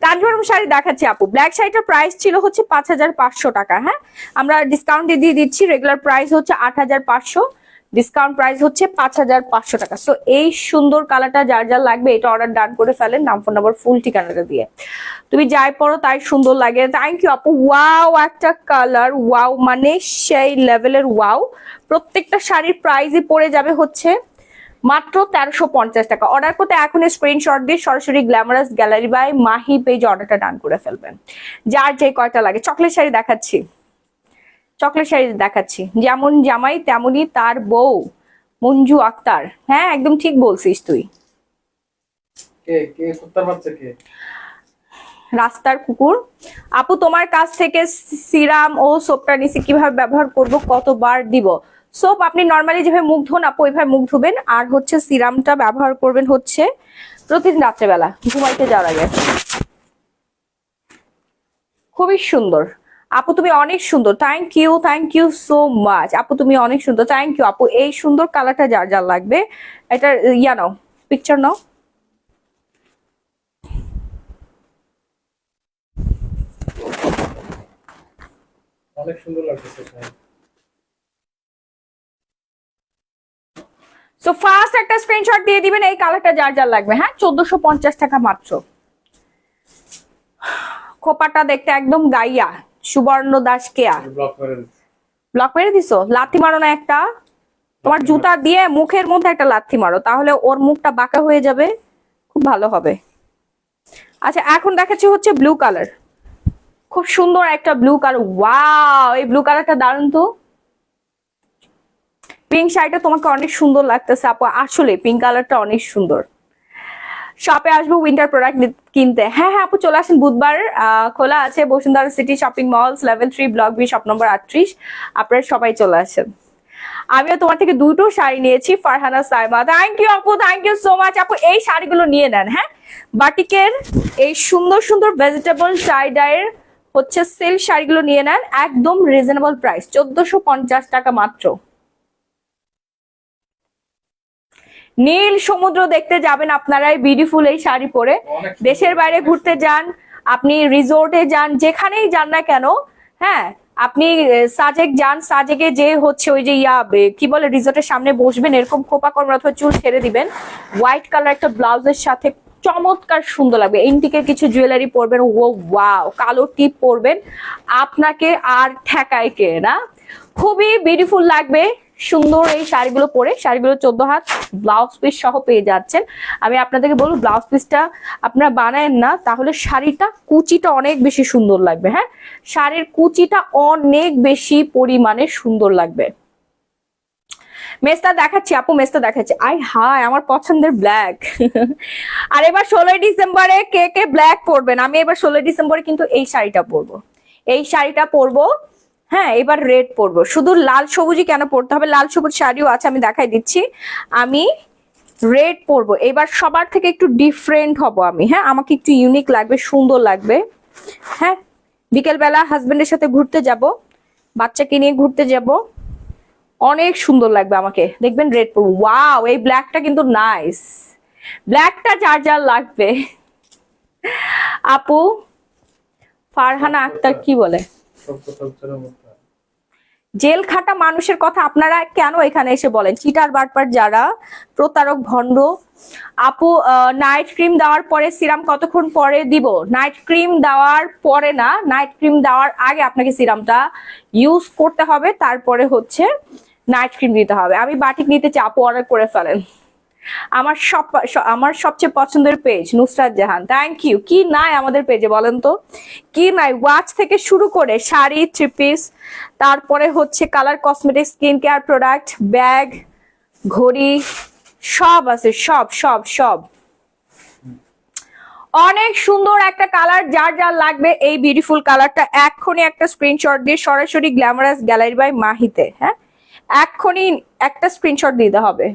কাঞ্জিবরম শাড়ি দেখাচ্ছি আপু, ব্ল্যাক শাড়িটার প্রাইস ছিল হচ্ছে 5,500 টাকা। হ্যাঁ, আমরা ডিসকাউন্ট দিয়ে দিচ্ছি, রেগুলার প্রাইস হচ্ছে 8,500, ডিসকাউন্ট প্রাইস হচ্ছে 5,500 টাকা। সো এই সুন্দর কালারটা যার যার লাগবে এটা অর্ডার ডান করে ফেলেন, নাম ফোন নাম্বার ফুল ঠিকানাটা দিয়ে। তুমি যাই পরো তাই সুন্দর লাগে। থ্যাংক ইউ আপু। ওয়াও একটা কালার, ওয়াও মানে সেই লেভেলের ওয়াও। প্রত্যেকটা শাড়ির প্রাইসই পড়ে যাবে হচ্ছে মাত্র 1350 টাকা। অর্ডার করতে এখন স্ক্রিনশট দিয়ে সরাসরি গ্ল্যামারাস গ্যালারি বাই মাহি পেজে অর্ডারটা ডান করে ফেলবেন, যার যে কয়টা লাগে। চকলেট শাড়ি দেখাচ্ছি, চকলেট শাড়ি দেখাচ্ছি, যেমন জামাই তেমনই তার বউ, মঞ্জু আক্তার। হ্যাঁ একদম ঠিক বলছিস তুই। কে কে কুত্তার বাচ্চা কে? রাস্তার কুকুর। আপু তোমার কাছ থেকে সিরাম ও সোপটা নিছি, কিভাবে ব্যবহার করব, কতবার দিব? সোপ আপনি নর্মালি যেভাবে মুখ ধোন আপু ওইভাবে মুখ ধুবেন, আর হচ্ছে সিরামটা ব্যবহার করবেন হচ্ছে প্রতিদিন রাত্রেবেলা ঘুমাইতে যাওয়ার আগে। খুবই সুন্দর আপু, তুমি অনেক সুন্দর। থ্যাংক ইউ সো মাচ আপু, তুমি অনেক সুন্দর। থ্যাংক ইউ আপু। এই সুন্দর কালারটা যার যার লাগবে, এটা ইয়া নাও, পিকচার নাও। অনেক সুন্দর লাগতেছে শাড়ি। সো ফার্স্ট একটা স্ক্রিনশট দিয়ে দিবেন এই কালারটা যার যার লাগবে। হ্যাঁ 1450 টাকা মাত্র। খোপাটা দেখতে একদম গাইয়া, সুবর্ণ দাস কেয়া। ব্লক করে দিচ্ছি। ব্লক মেরে দিছো, লাথি মারো না একটা, তোমার জুতা দিয়ে মুখের মধ্যে একটা লাথি মারো, তাহলে ওর মুখটা বাঁকা হয়ে যাবে, খুব ভালো হবে। আচ্ছা এখন দেখাচ্ছি হচ্ছে ব্লু কালার, খুব সুন্দর একটা ব্লু কালার। ওয়াও এই ব্লু কালারটা দারুণ তো। পিঙ্ক শাড়িটা তোমাকে অনেক সুন্দর লাগতেছে আপু, আসলে পিঙ্ক কালারটা অনেক সুন্দর। শপে আসবো উইন্টার প্রোডাক্ট কিনতে। হ্যাঁ হ্যাঁ আপু চলে আসেন, বুধবার খোলা আছে Bashundhara city shopping malls, level 3 block B, shop number 38। আপনারা সবাই চলে আসেন। আমিও তোমার থেকে দুটো শাড়ি নিয়েছি, ফারহানা সাইমা। থ্যাংক ইউ আপু, থ্যাংক ইউ সো মাচ আপু। এই শাড়িগুলো নিয়ে নেন। হ্যাঁ বাটিকের এই সুন্দর সুন্দর ভেজিটেবল টাই ডাইয়ের হচ্ছে সিল্ক শাড়িগুলো নিয়ে নেন, একদম রিজনেবল প্রাইস, 1450 টাকা মাত্র। নীল সমুদ্র দেখতে যাবেন আপনারা এই বিউটিফুল এই শাড়ি পরে, দেশের বাইরে ঘুরতে যান, আপনি রিসোর্টে যান, যেখানেই যান না কেন, হ্যাঁ আপনি সাজেক যান, সাজেকে যে হচ্ছে ওই যে কি বলে রিসোর্টের সামনে বসবেন, এরকম খোপা করবেন অথবা চুল ছেড়ে দিবেন, হোয়াইট কালার একটা ব্লাউজের সাথে চমৎকার সুন্দর লাগবে। এন্টিকের কিছু জুয়েলারি পরবেন, ও ওয়াও, কালো টিপ পরবেন, আপনাকে আর ঠেকায় কে না, খুবই বিউটিফুল লাগবে সুন্দর এই শাড়িগুলো পরে। শাড়িগুলো 14 হাত, ব্লাউজ পিস সহ পেয়ে যাচ্ছেন। আমি আপনাদেরকে বলবো ব্লাউজ পিসটা আপনারা বানায়েন না, তাহলে শাড়িটা কুচিটা অনেক বেশি সুন্দর লাগবে। হ্যাঁ শাড়ির কুচিটা অনেক বেশি পরিমাণে সুন্দর লাগবে। মেস্তা দেখাচ্ছি আপু, মেস্তা দেখাচ্ছি। আই হাই আমার পছন্দের ব্ল্যাক। আর এবার 16 ডিসেম্বরে কে কে ব্ল্যাক পরবেন? আমি এবার 16 ডিসেম্বরে কিন্তু এই শাড়িটা পরবো, এই শাড়িটা পরবো। হ্যাঁ এবার রেড পরবো। শুধু লাল সবুজই কেন পরতে হবে, লাল সবুজ শাড়িও আছে, আমি দেখাই দিচ্ছি। আমি রেড পরবো এবার, সবার থেকে একটু ডিফারেন্ট হব আমি। হ্যাঁ আমাকে একটু ইউনিক লাগবে, সুন্দর লাগবে। হ্যাঁ বিকেল বেলা হাজবেন্ডের সাথে ঘুরতে যাব, বাচ্চাকে নিয়ে ঘুরতে যাব, অনেক সুন্দর লাগবে আমাকে, দেখবেন রেড পরবো। ওয়াও এই ব্ল্যাকটা কিন্তু নাইস, ব্ল্যাকটা যার যার লাগবে। আপু ফারহানা আক্তার কি বলে, জেল খাটা মানুষের কথা আপনারা কেন এখানে এসে বলেন? চিটার বাটপার যারা, প্রতারক ভণ্ড। আপু নাইট ক্রিম দেওয়ার পরে সিরাম কতক্ষণ পরে দিব? নাইট ক্রিম দেওয়ার পরে না, নাইট ক্রিম দেওয়ার আগে আপনাকে সিরামটা ইউজ করতে হবে, তারপরে হচ্ছে নাইট ক্রিম দিতে হবে। আমি বাটিক নিতে চাই, আপু অর্ডার করে ফেলেন। আমার সবচেয়ে পছন্দের page Nusrat Jahan. Thank you. কি নাই আমাদের পেজে বলেন তো, কি নাই? ওয়াচ থেকে শুরু করে শাড়ি, থ্রি পিস, তারপরে হচ্ছে colour cosmetic, skin care product, bag, ঘড়ি সব আছে, সব সব সব। অনেক সুন্দর একটা কালার, যার যার লাগবে এই বিউটিফুল কালারটা এক্ষুনি একটা স্ক্রিনশট দিয়ে সরাসরি গ্ল্যামারাস গ্যালারি বাই মাহিতে, হ্যাঁ এক্ষুনি একটা স্ক্রিনশট দিতে হবে।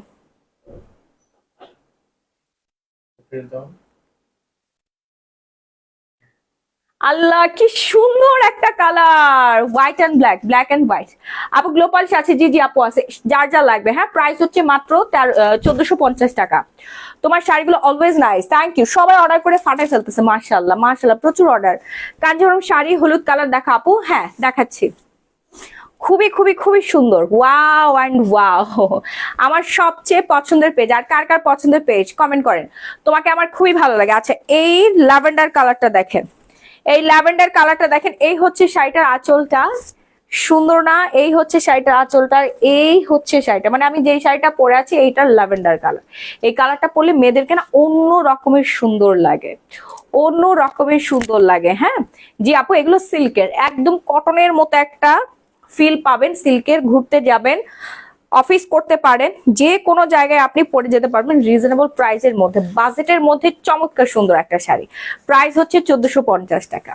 আল্লাহ কি সুন্দর একটা colour, white and black, black and white. আপু গ্লো পলিশ আছে? জি জি আপু আছে, যার যা লাগবে। হ্যাঁ প্রাইস হচ্ছে মাত্র 1450 টাকা। তোমার শাড়িগুলো অলওয়েজ নাইস, থ্যাংক ইউ। সবাই অর্ডার করে ফাটাই ফেলতেছে, মাশাআল্লাহ মাশাআল্লাহ, প্রচুর অর্ডার। কাঞ্জিভরম শাড়ি হলুদ কালার দেখা আপু? হ্যাঁ দেখাচ্ছি, খুবই খুবই খুবই সুন্দর, ওয়াও অ্যান্ড ওয়াও। আমার সবচেয়ে পছন্দের পেজ। আর কার কার পছন্দের পেজ কমেন্ট করেন, তোমাকে আমার খুবই ভালো লাগে। আচ্ছা এই ল্যাভেন্ডার কালারটা দেখেন, এই ল্যাভেন্ডার কালারটা দেখেন, এই হচ্ছে শাড়িটার আঁচলটা, সুন্দর না? এই হচ্ছে শাড়িটার আঁচলটা, এই হচ্ছে শাড়িটা, মানে আমি যেই শাড়িটা পরে আছি এইটার ল্যাভেন্ডার কালার। এই কালারটা পরলে মেয়েদেরকে না অন্য রকমের সুন্দর লাগে, অন্য রকমের সুন্দর লাগে। হ্যাঁ জি আপু এগুলো সিল্কের, একদম কটনের মতো একটা ফিল পাবেন। সিল্কের, ঘুরতে যাবেন, অফিস করতে পারেন, যে কোনো জায়গায় আপনি পরে যেতে পারবেন রিজনেবল প্রাইসের মধ্যে, বাজেটের মধ্যে চমৎকার সুন্দর একটা শাড়ি। প্রাইস হচ্ছে 1450 টাকা।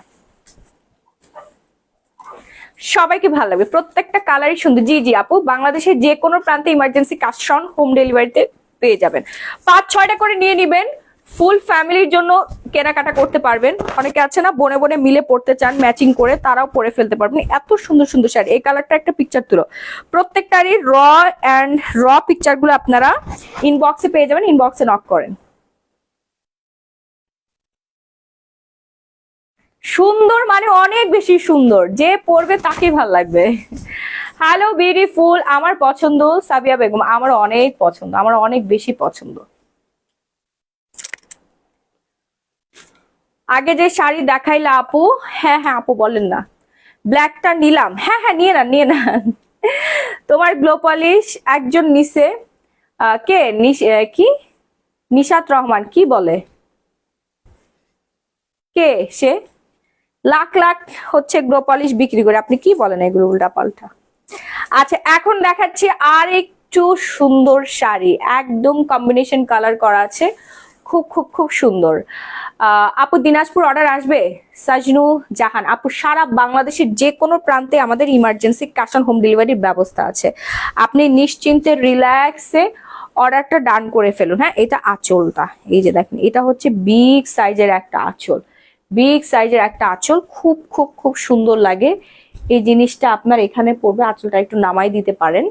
সবাইকে ভালো লাগবে, প্রত্যেকটা কালারই সুন্দর। জি জি আপু বাংলাদেশের যে কোনো প্রান্তে ইমার্জেন্সি কাশ অন হোম ডেলিভারিতে পেয়ে যাবেন। 5-6টা করে নিয়ে নিবেন, ফুল ফ্যামিলির জন্য কেনাকাটা করতে পারবেন। অনেকে আছে না বনে বনে মিলে পড়তে চান ম্যাচিং করে, তারাও পরে ফেলতে পারবেন। এত সুন্দর সুন্দর শাড়ি। এই কালারটা একটা পিকচার তুলো, প্রত্যেকটারই র পিকচার গুলো আপনারা ইনবক্সে পেয়ে যাবেন, ইনবক্সে নক করেন। সুন্দর মানে অনেক বেশি সুন্দর, যে পরবে তাকেই ভালো লাগবে। হ্যালো বিউটিফুল, আমার পছন্দ সাবিয়া বেগম, আমার অনেক পছন্দ, আমার অনেক বেশি পছন্দ। আগে যে শাড়ি দেখাইলা আপু, হ্যাঁ হ্যাঁ আপু বলেন না, ব্ল্যাকটা নিলাম, হ্যাঁ হ্যাঁ নিয়ে নেন নিয়ে নেন। তোমার গ্লো পলিশ একজন নিছে, কে কি নিশাত রহমান, কি বলে কে সে? লাখ লাখ হচ্ছে গ্লো পলিশ বিক্রি করে, আপনি কি বলেন এগুলো উল্টা পাল্টা। আচ্ছা এখন দেখাচ্ছি আর একটু সুন্দর শাড়ি, একদম কম্বিনেশন কালার করা আছে, খুব খুব খুব সুন্দর। আপু দিনাজপুর অর্ডার আসবে? সাজনু জাহান আপু সারা বাংলাদেশের যে কোনো প্রান্তে আমাদের ইমার্জেন্সি ক্যাশ অন হোম ডেলিভারির ব্যবস্থা আছে, আপনি নিশ্চিন্তে রিল্যাক্সে অর্ডারটা ডান করে ফেলুন। হ্যাঁ এটা আঁচলটা, এই যে দেখেন এটা হচ্ছে বিগ সাইজের একটা আঁচল, বিগ সাইজের একটা আঁচল, খুব খুব খুব সুন্দর লাগে। এই জিনিসটা আপনার এখানে পড়বে, আঁচলটা একটু নামাই দিতে পারেন।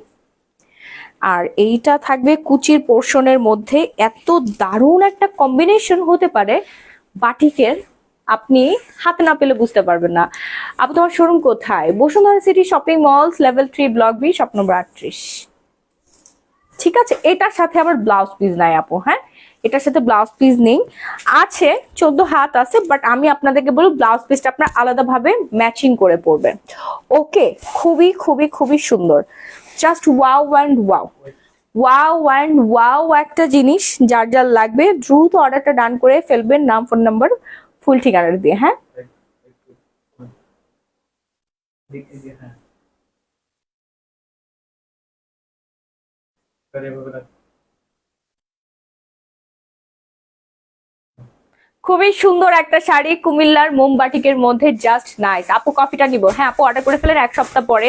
আর এইটা থাকবে কুচির পোর্শনের মধ্যে, এত দারুণ একটা কম্বিনেশন হতে পারে বাটিকের, আপনি হাতে না পেলে বুঝতে পারবেন না। আপু তোমার শোরুম কোথায়? Bashundhara city shopping malls, level 3 block B, shop number 38। ঠিক আছে, এটার সাথে আবার ব্লাউজ পিস নাই আপু, হ্যাঁ এটার সাথে ব্লাউজ পিস নেই, আছে 14 হাত আছে, বাট আমি আপনাদেরকে বলবো ব্লাউজ পিসটা আপনার আলাদাভাবে ম্যাচিং করে পরবেন। ওকে খুবই খুবই খুবই সুন্দর, just wow and wow, wow and wow একটা জিনিস। যার যার লাগবে দ্রুত অর্ডারটা ডান করে ফেলবেন, নাম ফোন নাম্বার ফুল ঠিকানা দিয়ে। হ্যাঁ খুবই সুন্দর একটা শাড়ি, কুমিল্লার মোমবাটিকের মধ্যে, জাস্ট নাইস। আপু কফিটা নিব? হ্যাঁ আপু অর্ডার করে ফেলেন, 1 সপ্তাহ পরে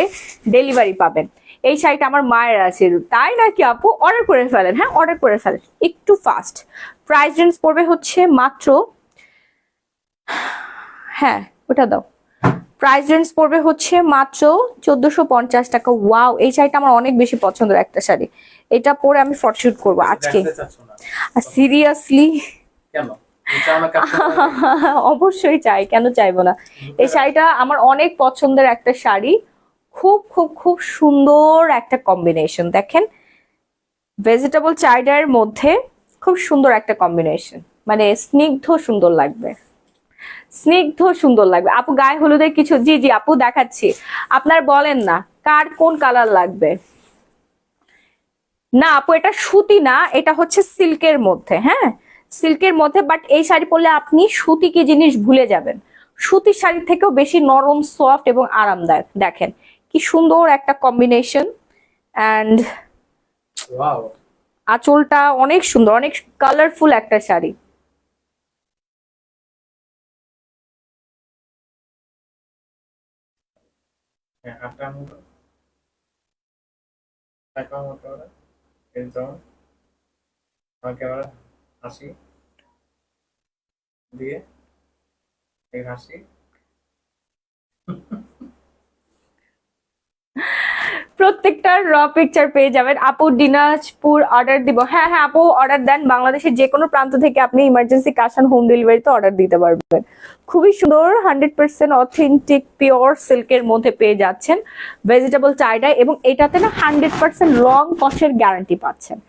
ডেলিভারি পাবেন। এই শাড়িটা আমার মায়ের আছে, তাই নাকি আপু? অর্ডার করে ফেলেন, হ্যাঁ অর্ডার করে ফেলেন একটু ফাস্ট। প্রাইস রেঞ্জ পড়বে হচ্ছে মাত্র, হ্যাঁ ওটা দাও, প্রাইস রেঞ্জ পড়বে হচ্ছে মাত্র 1450 টাকা। ওয়াও এই শাড়িটা আমার অনেক বেশি পছন্দের একটা শাড়ি, এটা পরে আমি ফটোশুট করবো আজকে। সিরিয়াসলি কেন চাও না? অবশ্যই চাই, কেন চাইবো না। এই শাড়িটা আমার অনেক পছন্দের একটা শাড়ি, খুব খুব খুব সুন্দর একটা কম্বিনেশন। দেখেন ভেজিটেবল চাইডার মধ্যে খুব সুন্দর একটা কম্বিনেশন, মানে স্নিগ্ধ সুন্দর লাগবে, স্নিগ্ধ সুন্দর লাগবে। আপু গায়ে হলুদের কিছু? জি জি আপু দেখাচ্ছি, আপনার বলেন না কার কোন কালার লাগবে। না আপু এটা সুতি না, এটা হচ্ছে সিল্কের মধ্যে, হ্যাঁ সিল্কের মধ্যে, বাট এই শাড়ি পরলে আপনি সুতি কি জিনিস ভুলে যাবেন, সুতির শাড়ি থেকেও বেশি নরম সফট এবং আরামদায়ক। দেখেন কি সুন্দর একটা কম্বিনেশন, অ্যান্ড ওয়াও আঁচলটা অনেক সুন্দর, অনেক কালারফুল একটা শাড়ি। হ্যাঁ, হাতটা মতো টাকা মতো এই যেমন আমার ক্যামেরা হাসি দিয়ে এই হাসি। প্রত্যেকটা র পিকচার পেয়ে যাবেন। আপু দিনাজপুর অর্ডার দিব? হ্যাঁ হ্যাঁ আপু অর্ডার দেন, বাংলাদেশের যে কোনো প্রান্ত থেকে আপনি ইমার্জেন্সি ক্যাশ অন হোম ডেলিভারিতে অর্ডার দিতে পারবেন। খুবই সুন্দর 100% অথেন্টিক পিওর সিল্কের মধ্যে পেয়ে যাচ্ছেন ভেজিটেবল টাই-ডাই, এবং এটাতে না 100% রং কষের গ্যারান্টি পাচ্ছেন।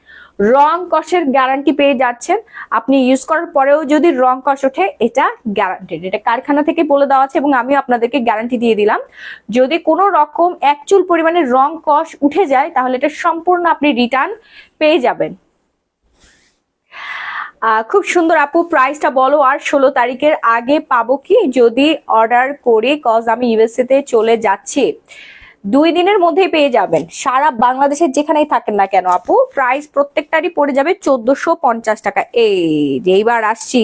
রং কষের গ্যারান্টি পেয়ে যাচ্ছেন। আপনি ইউজ করার পরেও যদি রং কষ ওঠে, এটা গ্যারান্টেড, এটা কারখানা থেকে বলে দেওয়া আছে এবং আমি আপনাদেরকে গ্যারান্টি দিয়ে দিলাম। যদি কোনো রকম এক চুল পরিমাণে রং কষ উঠে যায় তাহলে এটা সম্পূর্ণ আপনি রিটার্ন পেয়ে যাবেন। খুব সুন্দর আপু, প্রাইসটা বলো আর 16 তারিখের আগে পাবো কি যদি অর্ডার করি? কজ আমি ইউএসএ তে চলে যাচ্ছি। 2 দিনের মধ্যেই পেয়ে যাবেন সারা বাংলাদেশের যেখানেই থাকেন না কেন আপু। প্রাইস প্রত্যেকটারই পড়ে যাবে 1450 টাকা। এই যে এইবার আসছি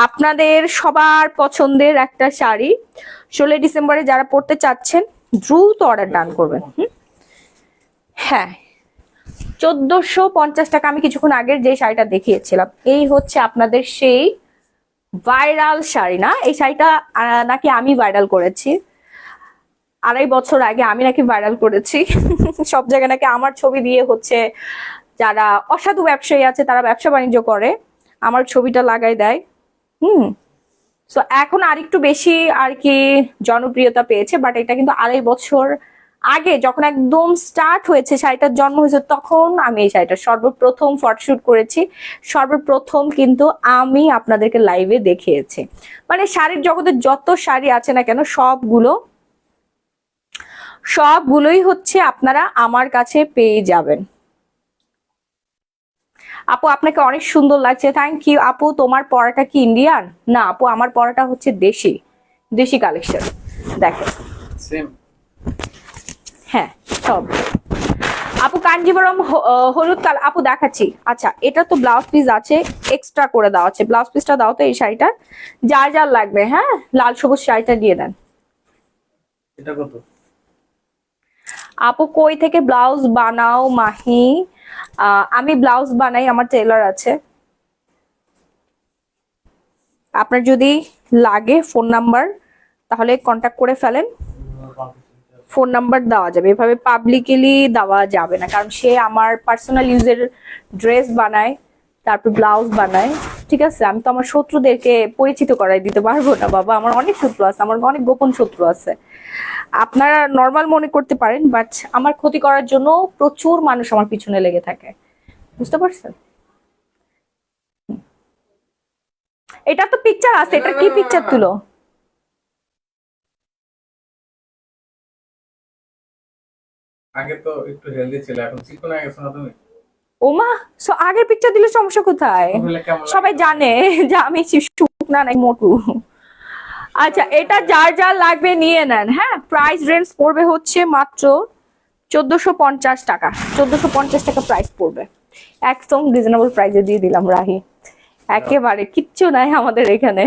আপনাদের সবার পছন্দের একটা শাড়ি, 16 ডিসেম্বরে যারা পড়তে চাচ্ছেন দ্রুত অর্ডার ডান করবেন। হ্যাঁ 1450 টাকা। আমি কিছুক্ষণ আগের যে শাড়িটা দেখিয়েছিলাম এই হচ্ছে আপনাদের সেই ভাইরাল শাড়ি। না এই শাড়িটা নাকি আমি ভাইরাল করেছি 2.5 বছর আগে, আমি নাকি ভাইরাল করেছি। সব জায়গায় নাকি আমার ছবি দিয়ে হচ্ছে যারা অসাধু ব্যবসায়ী আছে তারা ব্যবসা বাণিজ্য করে আমার ছবিটা লাগাই দেয়। সো এখন আরেকটু বেশি আর কি জনপ্রিয়তা পেয়েছে, বাট এটা কিন্তু 2.5 বছর আগে যখন একদম স্টার্ট হয়েছে শাড়িটার জন্ম হয়েছে তখন আমি এই শাড়িটা সর্বপ্রথম ফটোশুট করেছি, সর্বপ্রথম কিন্তু আমি আপনাদেরকে লাইভে দেখিয়েছি। মানে শাড়ির জগতে যত শাড়ি আছে না কেন সবগুলোই হচ্ছে আপনারা আমার কাছে পেয়ে যাবেন। আপু আপনাকে অনেক সুন্দর লাগছে, থ্যাংক ইউ আপু। তোমার পরাটা কি ইন্ডিয়ান? না আপু আমার পরাটা হচ্ছে দেশি কালেকশন। দেখেন সেম। হ্যাঁ সব আপু কাঞ্জিবরম হলুদ কালার আপু দেখাচ্ছি। আচ্ছা এটা তো ব্লাউজ পিস আছে, এক্সট্রা করে দেওয়া আছে, ব্লাউজ পিসটা দাও তো এই শাড়িটার যার লাগবে। হ্যাঁ লাল সবুজ শাড়িটা দিয়ে দেন। এটা কত? আপু কই থেকে ব্লাউজ বানাও মাহি? আমি ব্লাউজ বানাই, আমার টেলার আছে। আপনার যদি লাগে ফোন নাম্বার তাহলে কন্ট্যাক্ট করে ফেলেন, ফোন নাম্বার দেওয়া যাবে। এভাবে পাবলিকলি দেওয়া যাবে না, কারণ সে আমার পার্সোনাল ইউজের ড্রেস বানায়, তারপর ব্লাউজ বানায়। ঠিক আছে, আমি তো আমার শত্রুদেরকে পরিচিত করাই দিতে পারবো না বাবা, আমার অনেক শত্রু আছে, আমার অনেক গোপন শত্রু আছে। আপনারা নর্মাল মনে করতে পারেন, বাট আমার ক্ষতি করার জন্য প্রচুর মানুষ আমার পিছনে লেগে থাকে, বুঝতে পারছেন? এটা তো পিকচার আছে, এটা কি পিকচার তুলো? আগে তো একটু হেলদি ছিল, এখন চিকন হয়ে গেছো না তুমি? ওমা, সো আগের পিকচার দিলে সমস্যা কোথায়? তাহলে কেমন সবাই লাগে? জানে যে আমি শুকনা নাই মোটু। আচ্ছা এটা যার লাগবে নিয়ে নেন। হ্যাঁ প্রাইস রেঞ্জ পড়বে হচ্ছে মাত্র 1450 টাকা। 1450 টাকা প্রাইস পড়বে, একদম রিজনেবল প্রাইসে দিয়ে দিলাম রাহি, একেবারে কিচ্ছু নাই আমাদের এখানে।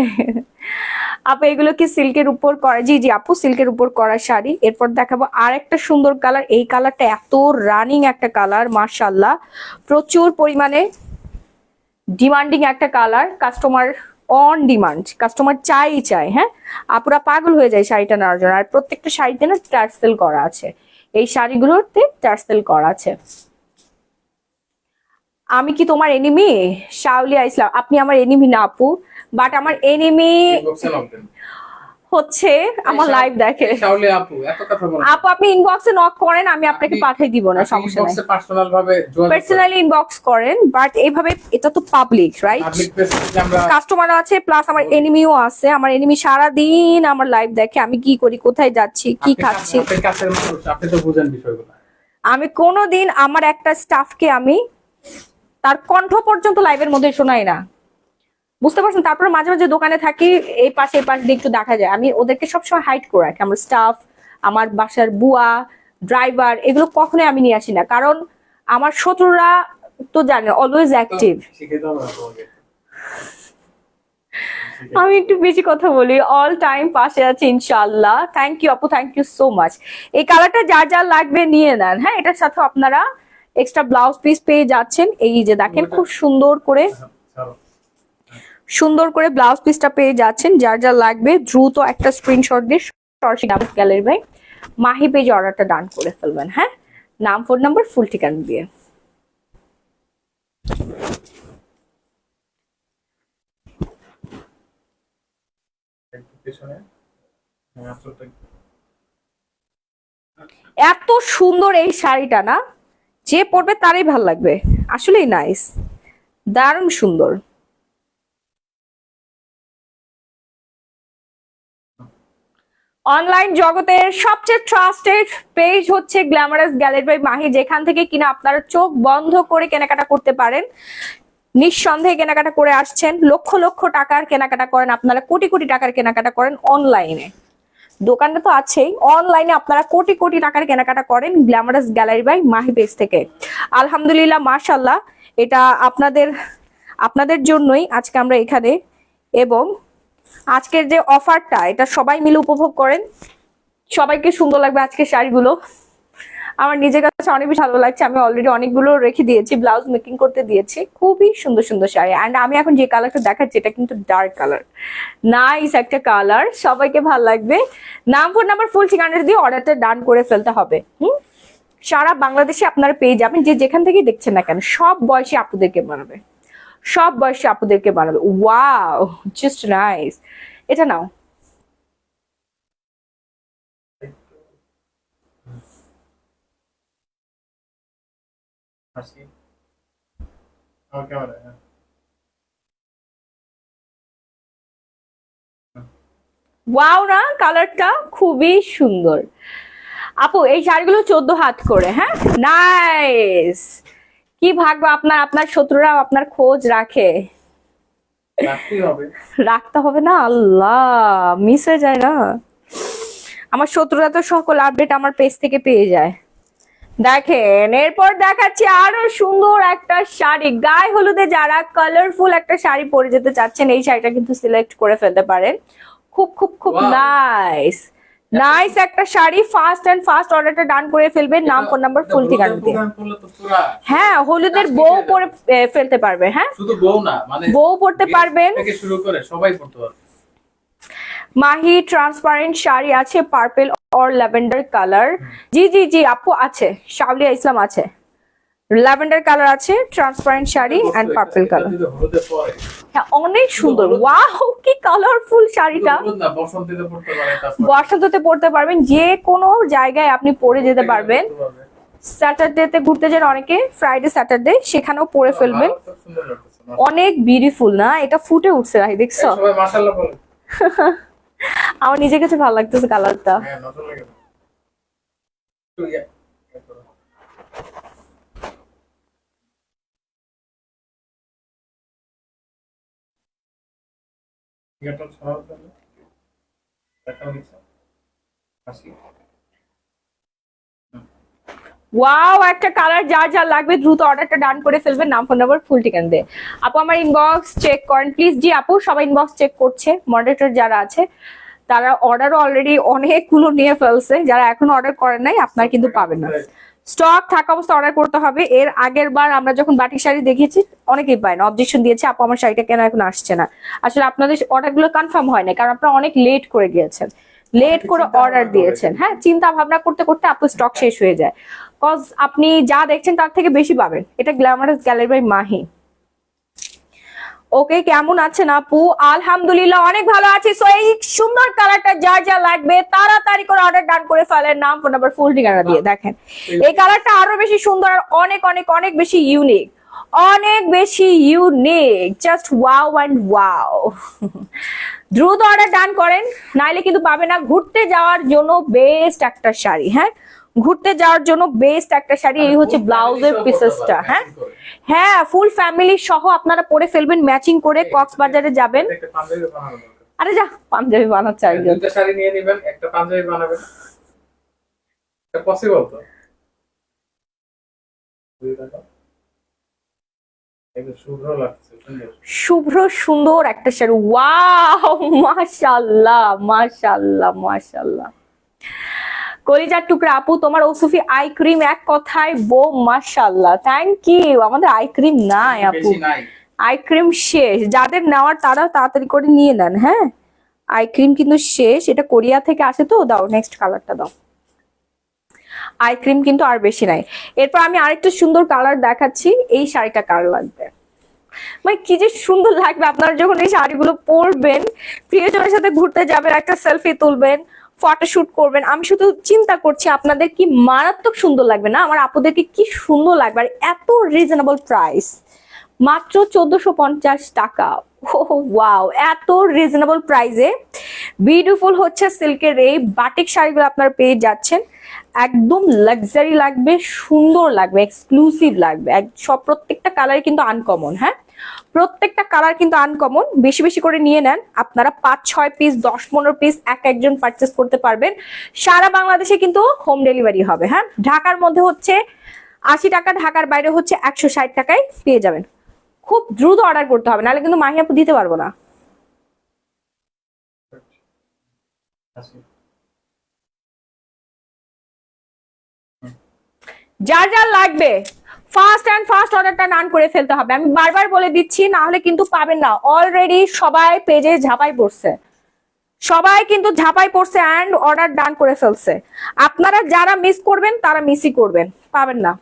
আপু এগুলো কি সিল্কের উপর করা? জি জি আপু সিল্কের উপর করা শাড়ি। এরপর দেখাবো আর একটা সুন্দর কালার, এই কালারটা এত রানিং একটা কালার, মাশাআল্লাহ প্রচুর পরিমাণে ডিমান্ডিং একটা colour, customer on demand, customer চাই। হ্যাঁ আপুরা পাগল হয়ে যায় শাড়িটা নেওয়ার জন্য। আর প্রত্যেকটা শাড়িতে না টার্সেল করা আছে, এই শাড়িগুলোতে টার্সেল করা আছে। আমি কি তোমার এনিমি? শাওলিয়া ইসলাম, আপনি আমার এনিমি না আপু, বাট আমার এনিমি ইনবক্সে নক দেন। হচ্ছে আমার লাইভ দেখে। শাওলি আপু এত কথা বলেন। আপু আপনি ইনবক্সে নক করেন, আমি আপনাকে পাঠিয়ে দিব না, সমস্যা নাই। ইনবক্সে পার্সোনাল ভাবে যোগাযোগ করেন। পার্সোনালি ইনবক্স করেন, বাট এইভাবে এটা তো পাবলিক রাইট, পাবলিক পেজে আমরা কাস্টমার আছে প্লাস আমার এনিমিও আছে। আমার এনিমি সারা দিন আমার লাইভ দেখে, আমি কি করি, কোথায় যাচ্ছি, কি খাচ্ছি। আপনি কাছের মানুষ, আপনি তো বুঝেন বিষয়গুলো। আমি কোনোদিন আমার একটা স্টাফকে আমি তার কণ্ঠ পর্যন্ত লাইভের মধ্যে শোনাই না, বুঝতে পারছেন? তারপরে মাঝে মাঝে দোকানে থাকি, এই পাশ দিয়ে একটু দেখা যায়, আমি ওদেরকে সবসময় হাইড করে রাখি। আমার স্টাফ, আমার বাসার বুয়া, ড্রাইভার, এগুলো কখনোই আমি নিয়ে আসি না, কারণ আমার শত্রুরা তো জানেন অলওয়েজ অ্যাক্টিভ। শিখে দাও না তোমাকে। আমি একটু বেশি কথা বলি, অল টাইম পাশে আছে ইনশাআল্লাহ। থ্যাংক ইউ আপু, থ্যাংক ইউ সো মাচ। এই কালারটা যার যার লাগবে নিয়ে নেন, হ্যাঁ। এটার সাথে আপনারা এক্সট্রা ব্লাউজ পিস পেয়ে যাচ্ছেন। এই যে দেখেন খুব সুন্দর করে ব্লাউজ পিসটা পেয়ে যাচ্ছেন। যার যার লাগবে দ্রুত একটা স্ক্রিনশট দিয়ে সরাসরি গ্যালারি বাই মাহি পেজে অর্ডারটা ডান করে ফেলবেন, হ্যাঁ। নাম, ফোন নাম্বার, ফুল ঠিকানা দিয়ে। একটু পেছনে। হ্যাঁ, আসলটা এত সুন্দর এই শাড়িটা না, যে পরবে তারই ভাল লাগবে। আসলেই নাইস, দারুণ সুন্দর। অনলাইন জগতের সবচেয়ে ট্রাস্টেড পেজ হচ্ছে গ্ল্যামারাস গ্যালারি বাই মাহি, যেখান থেকে কিনা আপনারা চোখ বন্ধ করে কেনাকাটা করতে পারেন। নিঃসন্দেহে কেনাকাটা করে আসছেন, লক্ষ লক্ষ টাকার কেনাকাটা করেন আপনারা, কোটি কোটি টাকার কেনাকাটা করেন অনলাইনে। দোকানটা তো আছেই, অনলাইনে আপনারা কোটি কোটি টাকার কেনাকাটা করেন glamorous gallery by Mahi page থেকে। আলহামদুলিল্লাহ, মাশাআল্লাহ, এটা আপনাদের জন্যই আজকে আমরা এখানে। এবং আজকের যে অফারটা, এটা সবাই মিলে উপভোগ করেন। সবাইকে সুন্দর লাগবে আজকের শাড়িগুলো। আমার নিজের কাছে অনেক বেশি ভালো লাগছে। আমি অলরেডি অনেকগুলো রেখে দিয়েছি, ব্লাউজ মেকিং করতে দিয়েছি। খুবই সুন্দর সুন্দর শাড়ি। অ্যান্ড আমি এখন যে কালারটা দেখাচ্ছি এটা কিন্তু ডার্ক কালার, নাইস একটা কালার, সবাইকে ভালো লাগবে। নাম, ফোন নাম্বার, ফুল ঠিকানা দিয়ে অর্ডারটা ডান করে ফেলতে হবে। সারা বাংলাদেশে আপনারা পেয়ে যাবেন, যে যেখান থেকে দেখছেন না কেন। সব বয়সী আপুদেরকে বানাবে, সব বয়সী আপুদেরকে বানাবে। Wow, just nice. এটা নাও। হাসি আমার ক্যামেরা। হ্যাঁ, ওয়াও না, কালারটা খুবই সুন্দর। আপু এই শাড়িগুলো 14 হাত করে, হ্যাঁ, নাইস। কি ভাগ্য আপনার, আপনার শত্রুরা আপনার খোঁজ রাখে। রাখতেই হবে। রাখতে হবে না, আল্লাহ, মিস হয়ে যায় না। আমার শত্রুরা তো সকল আপডেট আমার পেজ থেকে পেয়ে যায়। দেখেন, এরপর দেখাচ্ছি আরো সুন্দর একটা শাড়ি। গায়ে হলুদে যারা কালারফুল একটা শাড়ি পরে যেতে চাচ্ছেন, এই শাড়িটা কিন্তু সিলেক্ট করে ফেলতে পারেন। খুব খুব খুব Wow. নাইস, নাইস একটা শাড়ি। ফাস্ট অর্ডারটা ডান করে ফেলবেন। নাম, ফোন নাম্বার, ফুল ঠিকানা দিয়ে। হ্যাঁ, হলুদের বউ পরে ফেলতে পারবে, হ্যাঁ, শুধু বউ না, মানে বউ পরতে পারবেন। থেকে শুরু করে সবাই পড়তে পারবে। মাহি ট্রান্সপারেন্ট শাড়ি আছে, পার্পল অর ল্যাভেন্ডার কালার। জি জি জি আপু আছে, শাওলিয়া ইসলাম আছে। ল্যাভেন্ডার কালার আছে, transparent sari and purple colour. হ্যাঁ, অনেক সুন্দর। ওয়াও, কি কালারফুল শাড়িটা। বসন্তীতে পড়তে পারে, বসন্ততে পড়তে পারবেন, যে কোনো জায়গায় আপনি পরে যেতে পারবেন। স্যাটারডেতে ঘুরতে যান অনেকে, ফ্রাইডে স্যাটারডে, সেখানেও পরে ফেলবেন। অনেক বিউটিফুল না, এটা ফুটে উঠছে, ভাই দেখছো। সবাই মাশাআল্লাহ বলে। আমার নিজের কাছে ভালো লাগতেছে কালারটা। হ্যাঁ, নজর লাগে। তো ইয়া এটা ছড়াও তাহলে দেখা হচ্ছে। হাসি ওয়াও, একটা কালার। যার যা লাগবে দ্রুত অর্ডারটা ডান করে ফেলবেন। নাম, ফোন নাম্বার, ফুল ঠিকানা দিয়ে। আপু আমার ইনবক্স চেক করেন প্লিজ। জি আপু, সবাই ইনবক্স চেক করছে। মডারেটর যারা আছে তারা অর্ডারও অলরেডি অনেকগুলো নিয়ে ফেলছে। যারা এখনো অর্ডার করেন নাই, আপনারা কিন্তু পাবেন না। স্টক থাকা অবস্থা অর্ডার করতে হবে। এর আগের বার আমরা যখন বাটিক শাড়ি দেখিয়েছি, অনেকেই পায় না, অবজেকশন দিয়েছে, আপু আমার শাড়িটা কেন এখন আসছে না। আসলে আপনাদের অর্ডারগুলো কনফার্ম হয় না, কারণ আপনারা অনেক লেট করে গিয়েছেন, লেট করে অর্ডার দিয়েছেন। হ্যাঁ, চিন্তা ভাবনা করতে করতে আপনার স্টক শেষ হয়ে যায়। কজ আপনি যা দেখছেন তার থেকে বেশি পাবেন। এটা গ্ল্যামারাস গ্যালারি বাই মাহি। ওকে, কেমন আছেন আপু? আলহামদুলিল্লাহ অনেক ভালো আছি। সো এই সুন্দর কালারটা যার যা লাগবে তাড়াতাড়ি করে অর্ডার ডান করে ফেলেন। নাম, ফোন নাম্বার, ফুল ঠিকানা দিয়ে। দেখেন এই কালারটা আরো বেশি সুন্দর আর অনেক অনেক অনেক বেশি ইউনিক, অনেক বেশি unique. Just wow and wow. দ্রুত অর্ডার ডান করেন, নাইলে কিন্তু পাবে না। ঘুরতে যাওয়ার জন্য বেস্ট একটা শাড়ি, হ্যাঁ, ঘুরতে যাওয়ার জন্য বেস্ট একটা শাড়ি। এই হচ্ছে ব্লাউজের পিসেসটা, হ্যাঁ হ্যাঁ, ফুল ফ্যামিলি সহ আপনারা পরে ফেলবেন ম্যাচিং করে। কক্সবাজারে যাবেন, একটা পাঞ্জাবি বানানো দরকার। আরে যা, পাঞ্জাবি বানাচ্ছে একজন। দুইটা শাড়ি নিয়ে নেবেন, একটা পাঞ্জাবি বানাবেন। এটা পসিবল তো? একটু শুভ্র লাগছে, সুন্দর। শুভ্র সুন্দর একটা শাড়ি, ওয়াও মাশাআল্লাহ মাশাআল্লাহ মাশাআল্লাহ। কলিজার টুকরা আপু, তোমার ওসুফি আই ক্রিম এক কথায় বো, মাশাআল্লাহ, থ্যাংক ইউ। আমাদের আই ক্রিম নাই আপু, বেশি নাই। আই ক্রিম শেষ, যাদের নেওয়ার তারা তাড়াতাড়ি করে নিয়ে নেন। হ্যাঁ, আই ক্রিম কিন্তু শেষ, এটা কোরিয়া থেকে আসে তো। দাও নেক্সট কালারটা দাও। আই ক্রিম কিন্তু আর বেশি নাই। এরপর আমি আরেকটা সুন্দর কালার দেখাচ্ছি। এই শাড়িটা কার লাগবে, মানে কি যে সুন্দর লাগবে আপনারা যখন এই শাড়িগুলো পরবেন, প্রিয়জনের সাথে ঘুরতে যাবেন, একটা সেলফি তুলবেন, ফটোশুট করবেন। আমি শুধু চিন্তা করছি আপনাদের কি মারাত্মক সুন্দর লাগবে না, আমার আপুদেরকে কি সুন্দর লাগবে। আর এত রিজনেবল প্রাইস, মাত্র 1450 টাকা। ওয়াও, এত রিজনেবল প্রাইসে বিউটিফুল হচ্ছে সিল্কের এই বাটিক শাড়িগুলো আপনারা পেয়ে যাচ্ছেন। একদম লাক্সারি লাগবে, সুন্দর লাগবে, এক্সক্লুসিভ লাগবে। সব প্রত্যেকটা কালার কিন্তু আনকমন। হ্যাঁ, প্রত্যেকটা কালার কিন্তু আনকমন। বেশি বেশি করে নিয়ে নেন আপনারা, 5-6 পিস 10-15 পিস একজন পারচেস করতে পারবেন। সারা বাংলাদেশে কিন্তু হোম ডেলিভারি হবে। হ্যাঁ, ঢাকার মধ্যে হচ্ছে 80 টাকা, ঢাকার বাইরে হচ্ছে 160 টাকায় পেয়ে যাবেন। খুব দ্রুত অর্ডার করতে হবে, নাহলে কিন্তু মাহি আপু দিতে পারবো না। আচ্ছা। যার যার লাগবে ফার্স্ট অর্ডারটা ডান করে ফেলতে হবে। আমি বারবার বলে দিচ্ছি, না হলে কিন্তু পাবেন না। অলরেডি সবাই পেজে ঝাঁপাই পড়ছে, সবাই কিন্তু ঝাঁপাই পড়ছে অ্যান্ড অর্ডার ডান করে ফেলছে। আপনারা যারা মিস করবেন তারা মিসই করবেন, পাবেন না।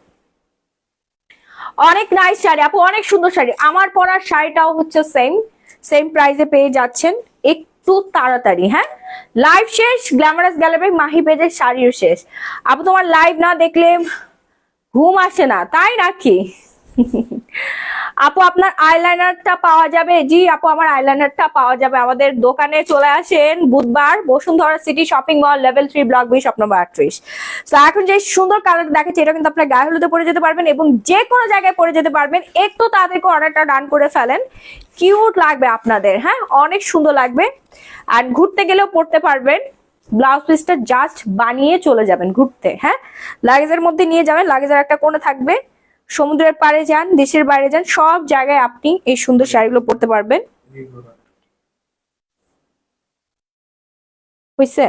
অনেক নাইস শাড়ি আপু, অনেক সুন্দর শাড়ি। আমার পরার শাড়িটাও হচ্ছে সেম প্রাইসে পেয়ে যাচ্ছেন। একটু তাড়াতাড়ি। হ্যাঁ, লাইভ শেষ, গ্ল্যামারাস গ্যালারি মাহি পেজের শাড়িও শেষ। আপু তোমার লাইভ না দেখলে ঘুম আসে না, তাই নাকি? আপু আপনার আইলাইনারটা পাওয়া যাবে? জি আপু, আমার আইলাইনারটা পাওয়া যাবে। আমাদের দোকানে চলে আসেন বুধবার, Bashundhara city shopping mall, level 3, block B, shop number 38। তো এখন যে সুন্দর কালার দেখাচ্ছি, এটা কিন্তু আপনার গায়ে হলুদে পরে যেতে পারবেন এবং যে কোনো জায়গায় পরে যেতে পারবেন। একটু তাদেরকে অর্ডারটা ডান করে ফেলেন, কিউট লাগবে আপনাদের। হ্যাঁ, অনেক সুন্দর লাগবে। আর ঘুরতে গেলেও পরতে পারবেন। ব্লাউজ পিসটা জাস্ট বানিয়ে চলে যাবেন ঘুরতে। হ্যাঁ, লাগেজের মধ্যে নিয়ে যাবেন, লাগেজের একটা কোণে থাকবে। সমুদ্রের পাড়ে যান, দেশের বাইরে যান, সব জায়গায় আপনি এই সুন্দর শাড়িগুলো পরতে পারবেন। বুঝছে?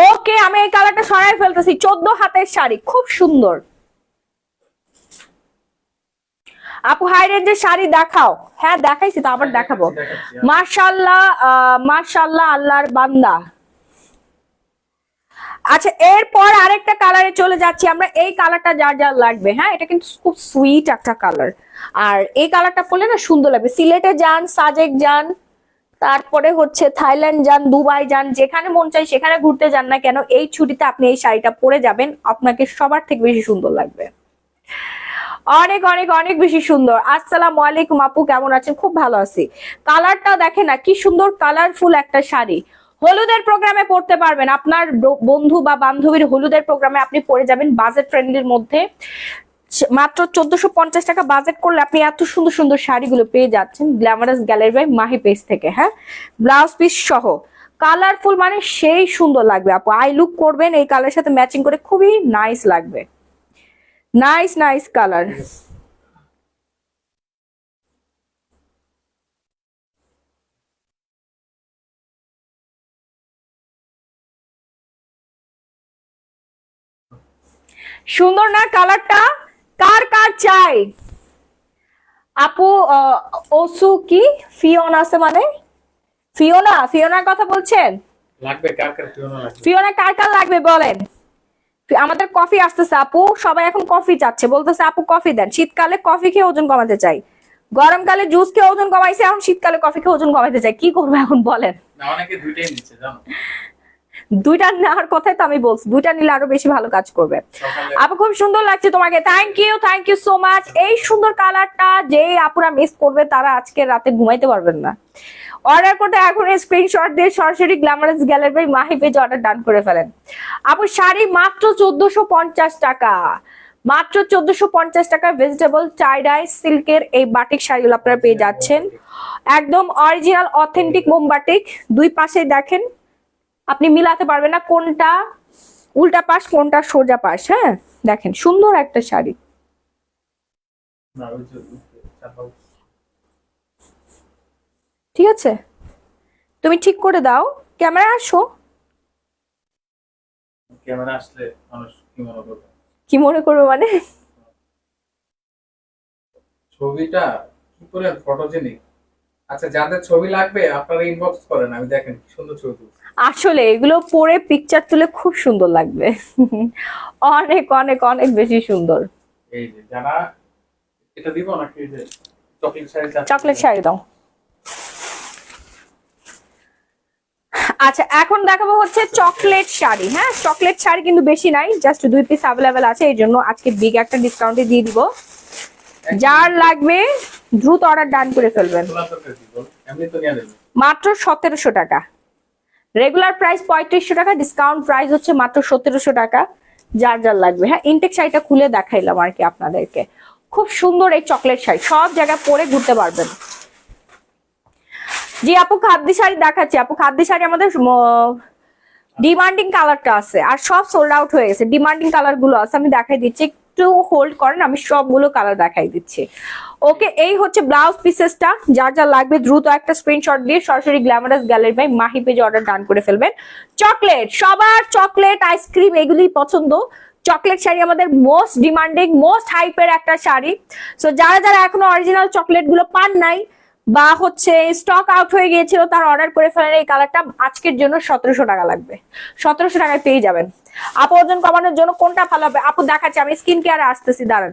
ওকে, আমি এই কালারটা সরাই ফেলতেছি। 14 হাতের শাড়ি, খুব সুন্দর। আপু হাই রেঞ্জের শাড়ি দেখাও। হ্যাঁ দেখাইছি তো, আবার দেখাবো। মাশাআল্লাহ মাশাআল্লাহ, আল্লাহর বান্দা। আচ্ছা, এরপর আরেকটা কালারে চলে যাচ্ছি আমরা। এই কালারটা যার যার লাগবে, হ্যাঁ, এটা কিন্তু খুব সুইট একটা কালার। আর এই কালারটা পরলে না সুন্দর লাগবে। সিলেটে যান, সাজেক যান, তারপরে হচ্ছে থাইল্যান্ড যান, দুবাই যান, যেখানে মন চাই সেখানে ঘুরতে যান না কেন, এই ছুটিতে আপনি এই শাড়িটা পরে যাবেন, আপনাকে সবার থেকে বেশি সুন্দর লাগবে। অনেক অনেক অনেক বেশি সুন্দর। আসসালামু আলাইকুম আপু, কেমন আছেন? খুব ভালো আছি। কালারটা দেখেন না, কি সুন্দর কালারফুল একটা শাড়ি। হলুদের প্রোগ্রামে পড়তে পারবেন, আপনার বন্ধু বা বান্ধবীর হলুদের প্রোগ্রামে আপনি পরে যাবেন বাজেট ফ্রেন্ডলির মধ্যে। মাত্র 1450 টাকা বাজেট করলে আপনি এত সুন্দর সুন্দর শাড়িগুলো পেয়ে যাচ্ছেন glamorous gallery by Mahi page থেকে। হ্যাঁ, ব্লাউজ পিস সহ কালারফুল, মানে সেই সুন্দর লাগবে আপু। আই লুক করবেন এই কালারের সাথে ম্যাচিং করে, খুবই নাইস লাগবে। Nice nice colour. সুন্দর না কালারটা? কার কার চাই আপু? ওসু কি ফিওনা আছে, মানে ফিওনার কথা বলছেন? লাগবে কার কার ফিওনা লাগবে? ফিওনা কার কার লাগবে বলেন। আমাদের কফি আসতেছে আপু, সবাই এখন কফি চাচ্ছে, বলতেছে আপু কফি দেন। শীতকালে কফি খেয়ে ওজন কমাতে চাই, গরমকালে জুস খেয়ে ওজন কমাইছে, এখন শীতকালে কফি খেয়ে ওজন কমাতে চাই। কি করবো এখন বলেন? না, অনেকে দুইটাই নিচ্ছে জানো। দুইটা নেওয়ার কথাই তো আমি বলছি, দুইটা নিলে আরো বেশি ভালো কাজ করবে। আপু খুব সুন্দর লাগছে তোমাকে, থ্যাংক ইউ সো মাচ। এই সুন্দর কালারটা যে আপুরা মিস করবে তারা আজকে রাতে ঘুমাইতে পারবেন না। অর্ডার করতে এখন স্ক্রিনশট দিয়ে সরাসরি glamorous gallery by Mahi page order done করে ফেলেন। আপু শাড়ি মাত্র 1450 টাকা, মাত্র 1450 টাকা ভেজিটেবল টাই ডাই সিল্কের এই বাটিক শাড়িগুলো আপনারা পেয়ে যাচ্ছেন। একদম অরিজিনাল অথেন্টিক মোম বাটিক। দুই পাশে দেখেন, আপনি মিলাতে পারবেন না কোনটা উল্টা পাশ কোনটা সোজা পাশ। হ্যাঁ দেখেন সুন্দর একটা শাড়ি। না ওই যে চাপা ঠিক আছে, তুমি ঠিক করে দাও, ক্যামেরা আসো। ক্যামেরা আসলে মানুষ কি মনে করবে? কি মনে করবো মানে? ছবিটা কি করে ফটোজেনিক। আচ্ছা, যাদের ছবি লাগবে আপনারা ইনবক্স করেন, আমি দেখেন কি সুন্দর ছবি তুলছি। আসলে এগুলো পরে পিকচার তুলে খুব সুন্দর লাগবে। অনেক অনেক অনেক বেশি সুন্দর। এই যে যারা এটা দিব নাকি, এই যে চকলেট শাড়ি, চকলেট শাড়ি দাও। আচ্ছা এখন দেখাবো হচ্ছে চকলেট শাড়ি। হ্যাঁ চকলেট শাড়ি কিন্তু বেশি নাই, জাস্ট 2 পিস অ্যাভেলেবেল আছে, এই জন্য আজকে বিগ একটা ডিসকাউন্টে দিয়ে দিব। যার লাগবে দ্রুত অর্ডার ডান করে ফেলবেন। এমনি তো নিয়ে নেবেন মাত্র 1700 টাকা। রেগুলার প্রাইস 3500 টাকা, ডিসকাউন্ট প্রাইস হচ্ছে মাত্র 1700 টাকা। যার যার লাগবে। হ্যাঁ ইনটেক শাড়িটা খুলে দেখাইলাম আর কি আপনাদেরকে। খুব সুন্দর এই চকলেট শাড়ি, সব জায়গায় পরে ঘুরতে পারবেন। জি আপু খাদ্যি শাড়ি দেখাচ্ছি। আপু খাদ্যি শাড়ি আমাদের ডিমান্ডিং কালারটা আছে, আর সব সোল্ড আউট হয়ে গেছে। ডিমান্ডিং কালার গুলো আছে, আমি দেখাই দিচ্ছি, একটু হোল্ড করেন, আমি সবগুলো কালার দেখাই দিচ্ছি। ওকে এই হচ্ছে ব্লাউজ পিসেসটা। যার যা লাগবে দ্রুত একটা স্ক্রিনশট দিয়ে সরাসরি গ্ল্যামারাস গ্যালারি বাই মাহি পেজে অর্ডার ডান করে ফেলবেন। চকলেট, সবার চকলেট আইসক্রিম এগুলি পছন্দ। চকলেট শাড়ি আমাদের মোস্ট ডিমান্ডিং মোস্ট হাইপের একটা শাড়ি। সো যারা যারা এখনো অরিজিনাল চকলেট গুলো পান নাই বা হচ্ছে স্টক আউট হয়ে গিয়েছিল, তার অর্ডার করে ফেলেন। এই কালারটা আজকের জন্য 1700 টাকা লাগবে, 1700 টাকায় পেয়ে যাবেন। আপু ওজন কমানোর জন্য কোনটা ভালো হবে? আপু দেখাচ্ছি, আমি স্কিন কেয়ারে আসতেছি, দাঁড়ান।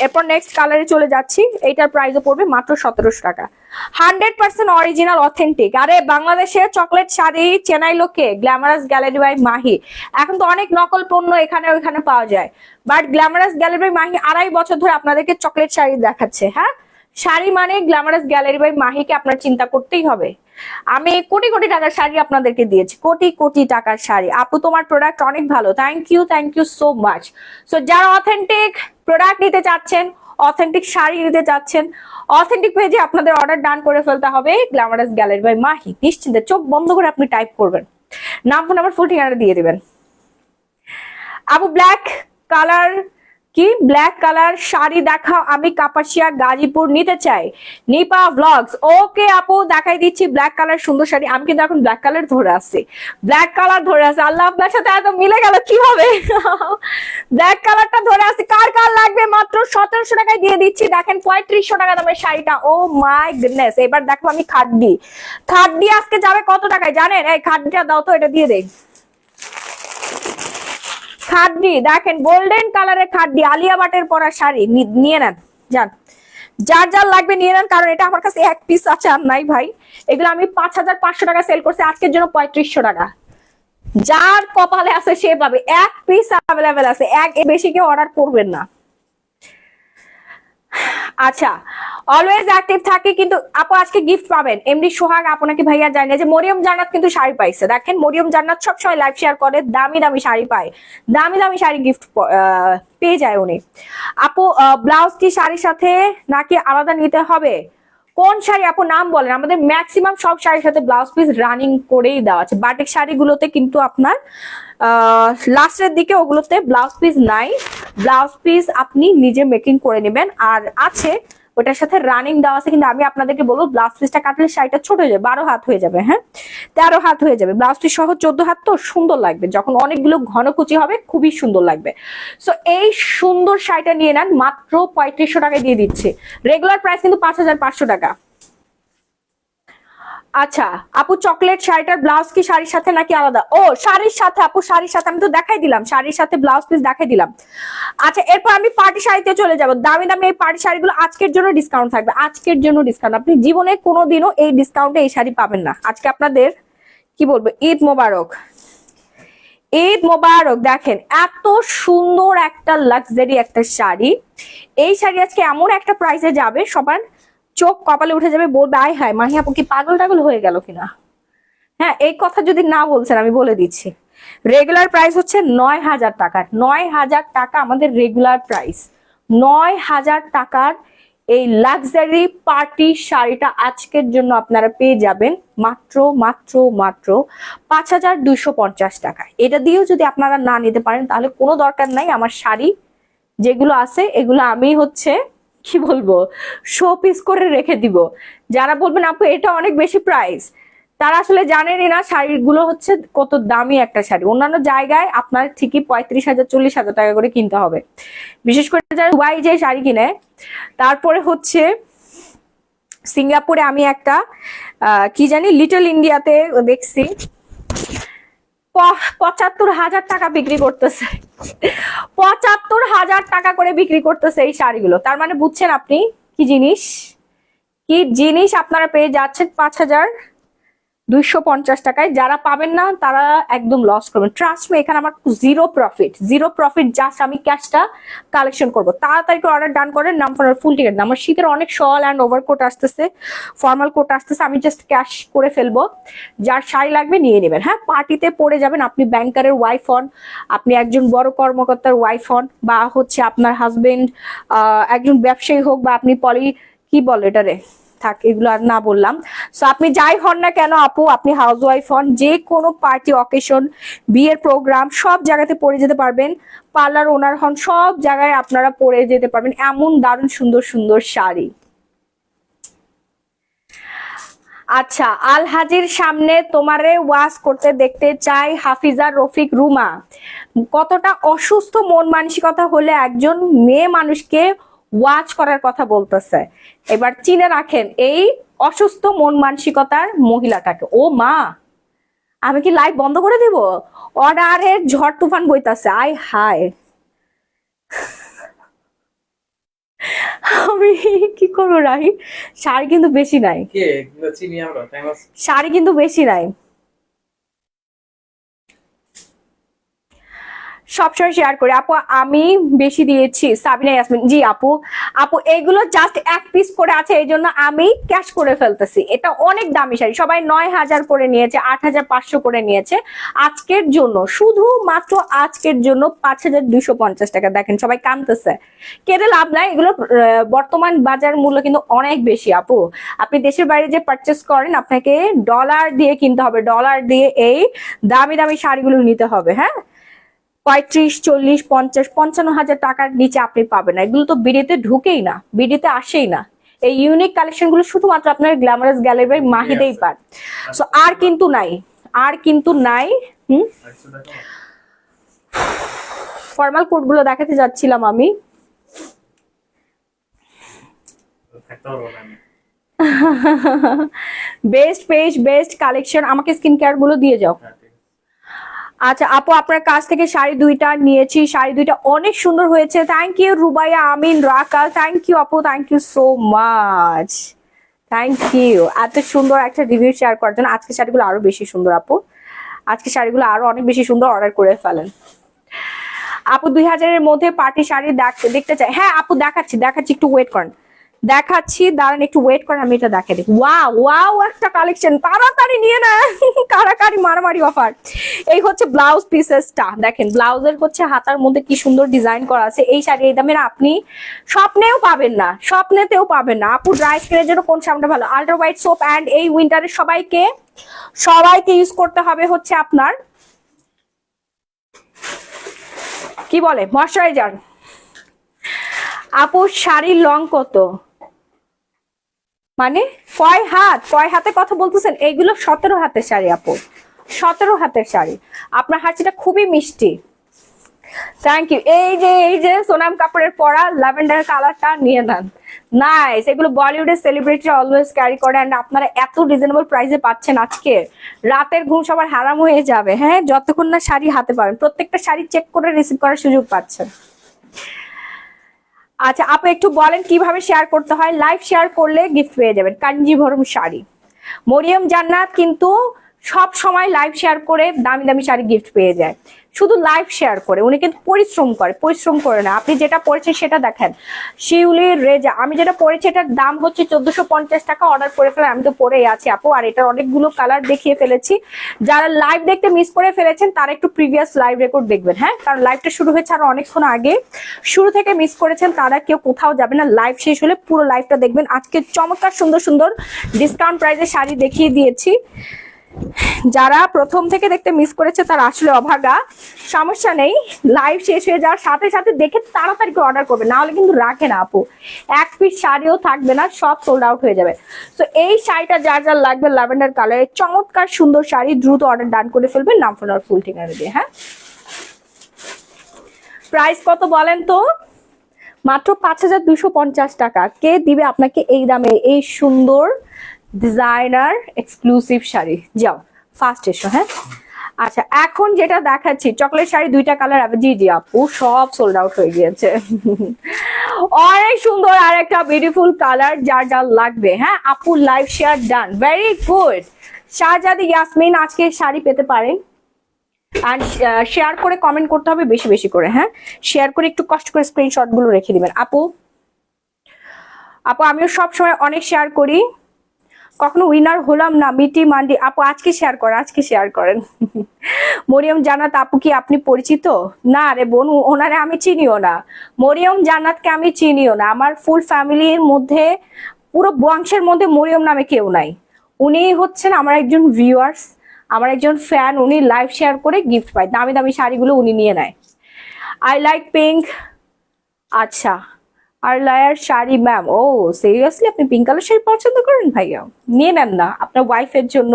এরপর নেক্সট কালারে চলে যাচ্ছি। এইটার প্রাইসও পড়বে মাত্র 1700 টাকা। 100% অরিজিনাল অথেন্টিক। আরে বাংলাদেশের চকলেট শাড়ি চেনাই লোকে গ্ল্যামারাস গ্যালারি বাই মাহি। এখন তো অনেক নকল পণ্য এখানে ওইখানে পাওয়া যায়, but glamorous gallery by Mahi 2.5 বছর ধরে আপনাদেরকে চকলেট শাড়ি দেখাচ্ছে। হ্যাঁ শাড়ি মানে গ্ল্যামারাস গ্যালারি বাই মাহিকে আপনার চিন্তা করতেই হবে। আমি কোটি কোটি টাকার শাড়ি আপনাদেরকে দিয়েছি, কোটি কোটি টাকার শাড়ি। আপু তোমার প্রোডাক্ট অনেক ভালো, থ্যাংক ইউ সো মাচ। সো যারা অথেন্টিক প্রোডাক্ট নিতে চাচ্ছেন, অথেন্টিক শাড়ি নিতে চাচ্ছেন, অথেন্টিক পেজে আপনাদের অর্ডার ডান করে ফেলতে হবে গ্ল্যামারাস গ্যালারি বাই মাহি। নিশ্চিন্তে চোখ বন্ধ করে আপনি টাইপ করবেন, নাম ফোন নাম্বার ফুল ঠিকানা দিয়ে দিবেন। আপু ব্ল্যাক কালার কি ব্ল্যাক কালার শাড়ি দেখাও, আমি কাপাসিয়া গাজীপুর নিতে চাই। নিপা ব্লগস, ওকে আপু দেখাই দিচ্ছি ব্ল্যাক কালার সুন্দর শাড়ি। আমি কিন্তু এখন ব্ল্যাক কালার ধরে আসছি, ব্ল্যাক কালার ধরে আসছি। আল্লাহ আপনার সাথে এত মিলে গেল কিভাবে? ব্ল্যাক কালারটা ধরে আসছি। কার কার লাগবে? মাত্র 1700 টাকায় দিয়ে দিচ্ছি। দেখেন 3500 টাকা দামের শাড়িটা। ও মাই গুডনেস। এবার দেখো আমি খাড্ডি, খাড্ডি আজকে যাবে কত টাকায় জানেন? এই খাড্ডিটা দাও তো, এটা দিয়ে দেই। খাড্ডি দেখেন, গোল্ডেন কালারের খাড্ডি, আলিয়া ভাটের পরা শাড়ি। নিয়ে নেন, যান যার যার লাগবে নিয়ে নেন, কারণ এটা আমার কাছে এক পিস আছে আর নাই ভাই। এগুলো আমি 5500 টাকা সেল করছি, আজকের জন্য 3500 টাকা। যার কপালে আছে সে পাবে, এক পিস অ্যাভেলেবেল আছে, এক বেশি কেউ অর্ডার করবেন না। আচ্ছা অলওয়েজ অ্যাক্টিভ থাকে কিন্তু আপু আজকে গিফট পাবেন। এমনি সোহাগ আপনাকে ভাইয়া জানে যে মরিয়ম জান্নাত কিন্তু শাড়ি পাইছে। দেখেন মরিয়ম জান্নাত সবসময় লাইভ শেয়ার করে, দামি দামি শাড়ি পায়, দামি দামি শাড়ি গিফট পেয়ে যায় উনি। আপু ব্লাউজ কি শাড়ির সাথে নাকি আলাদা নিতে হবে? কোন শাড়ি আপু নাম বলেন? আমাদের ম্যাক্সিমাম সব শাড়ির সাথে ব্লাউজ পিস রানিং করেই দেওয়া আছে। বাটিক শাড়িগুলোতে কিন্তু আপনার লাস্টের দিকে ওগুলোতে ব্লাউজ পিস নাই, ব্লাউজ পিস আপনি নিজে মেকিং করে নেবেন। আর আছে ওটার সাথে রানিং দেওয়া আছে, কিন্তু আমি আপনাদেরকে বলবো ব্লাউজ পিসটা কাটলে শাড়িটা ছোট হয়ে যাবে, 12 হাত হয়ে যাবে। হ্যাঁ 13 হাত হয়ে যাবে। ব্লাউজ পিস সহ 14 হাত, তো সুন্দর লাগবে যখন অনেকগুলো ঘন কুচি হবে, খুবই সুন্দর লাগবে। সো এই সুন্দর শাড়িটা নিয়ে নেন, মাত্র 3500 টাকায় দিয়ে দিচ্ছে। রেগুলার প্রাইস কিন্তু 5500 টাকা। আচ্ছা আপু চকলেট শাড়িটার ব্লাউজ কি শাড়ির সাথে নাকি আলাদা? ও শাড়ির সাথে আপু, শাড়ির সাথে। আমি তো দেখাই দিলাম, শাড়ির সাথে ব্লাউজ পিস দেখাই দিলাম। আচ্ছা এরপর আমি পার্টি শাড়িতে চলে যাব। দামি দামি এই পার্টি শাড়িগুলো আজকের জন্য ডিসকাউন্ট থাকবে, আজকের জন্য ডিসকাউন্ট। আপনি জীবনে কোনোদিনও এই ডিসকাউন্টে এই শাড়ি পাবেন না। আজকে আপনাদের কি বলবো, ঈদ মোবারক, ঈদ মোবারক। দেখেন এত সুন্দর একটা লাক্সারি একটা শাড়ি, এই শাড়ি আজকে এমন একটা প্রাইসে যাবে সবার চোখ কপালে উঠে যাবে, বলবে আয় হায় মাহি আপু কি পাগল টাগল হয়ে গেল কিনা। হ্যাঁ এই কথা যদি না বলছেন আমি বলে দিচ্ছি, রেগুলার প্রাইস হচ্ছে 9,000 টাকা। 9,000 টাকা আমাদের রেগুলার প্রাইস। 9,000 টাকার এই লাক্সারি পার্টি শাড়িটা আজকের জন্য আপনারা পেয়ে যাবেন মাত্র মাত্র মাত্র 5,250 টাকা। এটা দিয়েও যদি আপনারা না নিতে পারেন তাহলে কোনো দরকার নাই। আমার শাড়ি যেগুলো আছে এগুলো আমি হচ্ছে কি বলবো শো পিস করে রেখে দিব। যারা বলবেন আপু এটা অনেক বেশি প্রাইস, তারা আসলে জানেনই না শাড়িগুলো হচ্ছে কত দামি একটা শাড়ি। অন্যান্য জায়গায় আপনার ঠিকই 35,000 40,000 টাকা করে কিনতে হবে, বিশেষ করে যারা দুবাই যে শাড়ি কিনে। তারপরে হচ্ছে সিঙ্গাপুরে আমি একটা কি জানি লিটল ইন্ডিয়াতে দেখছি 75,000 টাকা বিক্রি করতেছে। 75,000 টাকা করে বিক্রি করতেছে এই শাড়িগুলো। তার মানে বুঝছেন আপনি কি জিনিস, কি জিনিস আপনারা পেয়ে যাচ্ছেন 5,250 টাকায়। যারা পাবেন না তারা একদম লস করবেন। ট্রাস্ট মি, এখানে আমার জিরো প্রফিট। জাস্ট আমি ক্যাশটা কালেকশন করবো। তাড়াতাড়ি করে অর্ডার ডান করেন। নাম ফর ফুল টিকেট। আমার শীতের অনেক শল অ্যান্ড ওভারকোট আসতেছে, ফর্মাল কোট আসতেছে। আমি জাস্ট ক্যাশ করে ফেলবো। যার শাড়ি লাগবে নিয়ে নেবেন। হ্যাঁ, পার্টিতে পরে যাবেন। আপনি ব্যাংকারের ওয়াইফ হন, আপনি একজন বড় কর্মকর্তার ওয়াইফ হন, বা হচ্ছে আপনার হাজবেন্ড একজন ব্যবসায়ী হোক, বা আপনি কি বলে এটারে থাক, এগুলো আর না বললাম। সো আপনি যাই হন না কেন আপু, আপনি হাউসওয়াইফ হন, যে কোনো পার্টি অকেশন, বিয়ের প্রোগ্রাম সব জায়গাতে পরে যেতে পারবেন। পার্লার ওনার হন, সব জায়গায় আপনারা পরে যেতে পারবেন এমন দারুণ সুন্দর সুন্দর শাড়ি। আচ্ছা, আল হাজির সামনে তোমারে ওয়াজ করতে দেখতে চাই। হাফিজা রফিক রুমা, কতটা অসুস্থ মন মানসিকতা হলে একজন মেয়ে মানুষকে ওয়াচ করার কথা বলতেছে। এবার চিনে রাখেন এই অসুস্থ মন মানসিকতার মহিলাটাকে। ও মা, আমি কি লাইভ বন্ধ করে দিব? অর্ডারের ঝড় তুফান বইতাছে। আয় হায়, আমি কি করবো রাহি? শাড়ি কিন্তু বেশি নাই, শাড়ি কিন্তু বেশি নাই। সবসময় শেয়ার করি আপু, আমি বেশি দিয়েছি। সাবিনা ইয়াসমিন, জি আপু। আপু এগুলো জাস্ট এক পিস করে আছে, এই জন্য আমি ক্যাশ করে ফেলতেছি। এটা অনেক দামি শাড়ি, সবাই 9,000 করে নিয়েছে, 8,500 করে নিয়েছে। আজকের জন্য, শুধুমাত্র আজকের জন্য 5,250 টাকা। দেখেন সবাই কাঁদতেছে, কেটে লাভ নাই। এগুলো বর্তমান বাজার মূল্য কিন্তু অনেক বেশি আপু। আপনি দেশের বাইরে যে পারচেস করেন আপনাকে ডলার দিয়ে কিনতে হবে, ডলার দিয়ে এই দামি দামি শাড়িগুলো নিতে হবে। হ্যাঁ, 35, 40, 50, 55,000 টাকার নিচে আপনি পাবেন না। এগুলো তো বিডিতে ঢুকেই না, বিডিতে আসেই না। এই ইউনিক কালেকশন গুলো শুধুমাত্র আপনার গ্ল্যামারাস গ্যালারি বাই মাহিদেই পান। সো আর কিন্তু নাই, আর কিন্তু নাই। ফর্মাল কোট গুলো দেখাতে যাচ্ছিলাম আমি। Best page, best collection. আমাকে স্কিন কেয়ার গুলো দিয়ে যাও। আচ্ছা আপু, আপনার কাছ থেকে শাড়ি দুইটা নিয়েছি, শাড়ি দুইটা অনেক সুন্দর হয়েছে। Thank you Rubaiya Amin Rakal, thank you আপু, thank you so much, thank you এত সুন্দর একটা রিভিউ শেয়ার করার জন্য। আজকে শাড়িগুলো আরো বেশি সুন্দর আপু, আজকে শাড়িগুলো আরো অনেক বেশি সুন্দর। অর্ডার করে ফেলেন আপু। 2,000-এর মধ্যে পার্টি শাড়ি দেখতে চাই। হ্যাঁ আপু, দেখাচ্ছি, একটু ওয়েট করেন, দেখাচ্ছি, দাঁড়ান একটু ওয়েট করেন, আমি এটা দেখে দিই। ওয়াও একটা কালেকশন, তাড়াতাড়ি নিয়ে না, কারাকারি মারামারি অফার। এই হচ্ছে ব্লাউজ পিসেসটা, দেখেন ব্লাউজের হচ্ছে হাতার মধ্যে কি সুন্দর ডিজাইন করা আছে। এই শাড়ি এই দামের আপনি স্বপ্নেও পাবেন না, স্বপ্নেতেও পাবেন না আপু। ড্রাই স্কিনের জন্য কোন শ্যাম্পুটা ভালো? Ultra white soap. অ্যান্ড এই উইন্টারে সবাইকে ইউজ করতে হবে হচ্ছে আপনার কি বলে ময়শ্চারাইজার। আপু শাড়ির লং কত, মানে কয় হাতে কথা বলতেছেন? এইগুলো 17 হাতের শাড়ি আপু, 17 হাতের শাড়ি। আপনার হাসিটা খুবই মিষ্টি, থ্যাংক ইউ। এই যে সোনাম কাপড়ের পরা ল্যাভেন্ডার কালারটা নিয়ে নেন, নাইস। এগুলো বলিউডের সেলিব্রিটি অলওয়েজ ক্যারি করে। এন্ড আপনারা এত রিজনেবল প্রাইসে পাচ্ছেন, আজকে রাতের ঘুম সবার হারাম হয়ে যাবে। হ্যাঁ, যতক্ষণ না শাড়ি হাতে পাবেন, প্রত্যেকটা শাড়ি চেক করে রিসিভ করার সুযোগ পাচ্ছেন। আচ্ছা আপু একটু বলেন কিভাবে শেয়ার করতে হয়? লাইভ শেয়ার করলে গিফট পেয়ে যাবেন কাঞ্জিভরম শাড়ি। মরিয়ম জান্নাত কিন্তু সব সময় লাইভ শেয়ার করে দামি দামি শাড়ি গিফট পেয়ে যায়, শুধু লাইভ শেয়ার করে। উনি কিন্তু পরিশ্রম করে না। আপনি যেটা পড়েছেন সেটা দেখেন, শিউলি রেজা, আমি যেটা পড়েছি এটার দাম হচ্ছে 1450 টাকা। অর্ডার করে ফেলে, আমি তো পরেই আছি আপু। আর এটার অনেকগুলো কালার দেখিয়ে ফেলেছি। যারা লাইভ দেখতে মিস করে ফেলেছেন তারা একটু প্রিভিয়াস লাইভ রেকর্ড দেখবেন, হ্যাঁ, কারণ লাইভটা শুরু হয়েছে আর অনেকক্ষণ আগে। শুরু থেকে মিস করেছেন তারা কেউ কোথাও যাবে না, লাইভ শেষ হলে পুরো লাইভটা দেখবেন। আজকে চমৎকার সুন্দর সুন্দর ডিসকাউন্ট প্রাইসে শাড়ি দেখিয়ে দিয়েছি। যারা প্রথম থেকে দেখতে মিস করেছে তারা আসলে অভাগা, সমস্যা নেই। লাইভ শেষ হয়ে যাওয়ার সাথে সাথে দেখে তাড়াতাড়ি করে অর্ডার করবে, না হলে কিন্তু রাখে না আপু, এক পিস শাড়িও থাকবে না, সব সোল্ড আউট হয়ে যাবে। তো এই শাড়িটা যার যার লাগবে, ল্যাভেন্ডার কালারের চমৎকার সুন্দর শাড়ি, দ্রুত অর্ডার ডান করে ফেলবেন নাম ফোন আর ফুল ঠিকানা দিয়ে। হ্যাঁ, প্রাইস কত বলেন তো? মাত্র 5250 টাকা। কে দিবে আপনাকে এই দামে এই সুন্দর ডিজাইনার এক্সক্লুসিভ শাড়ি? যাও ফার্স্ট এসো। হ্যাঁ, আচ্ছা, এখন যেটা দেখাচ্ছি চকলেট শাড়ি, দুইটা কালার। জি জি আপু, সব সোল্ড আউট হয়ে গিয়েছে। অনেক সুন্দর আর একটা বিউটিফুল কালার, যার যার লাগবে। হ্যাঁ আপু, live share done, very good. Shahzadi Yasmin আজকে শাড়ি পেতে পারেন। আর শেয়ার করে কমেন্ট করতে হবে বেশি বেশি করে। হ্যাঁ, শেয়ার করে একটু কষ্ট করে স্ক্রিনশট গুলো রেখে দিবেন আপু। আপু আমিও সব সময় অনেক শেয়ার করি, কখনো উইনার হলাম না। মিটি মান্ডি আপু, আজকে শেয়ার করেন। মরিয়ম জান্নাত আপু, কি আপনি পরিচিত? না রে বোন, ওনারে আমি চিনিও না। মরিয়ম জান্নাতকে আমি চিনিও না। আমার ফুল ফ্যামিলির মধ্যে, পুরো বংশের মধ্যে মরিয়ম নামে কেউ নাই। উনি হচ্ছেন আমার একজন ভিউয়ার্স, আমার একজন ফ্যান। উনি লাইভ শেয়ার করে গিফট পায়, দামি দামি শাড়িগুলো উনি নিয়ে নেয়। I like pink. আচ্ছা, আর লায়ার শাড়ি ম্যাম, ও সিরিয়াসলি আপনি পিঙ্ক কালার শাড়ি পছন্দ করেন? ভাইয়া নিয়ে নেন না আপনার ওয়াইফের জন্য।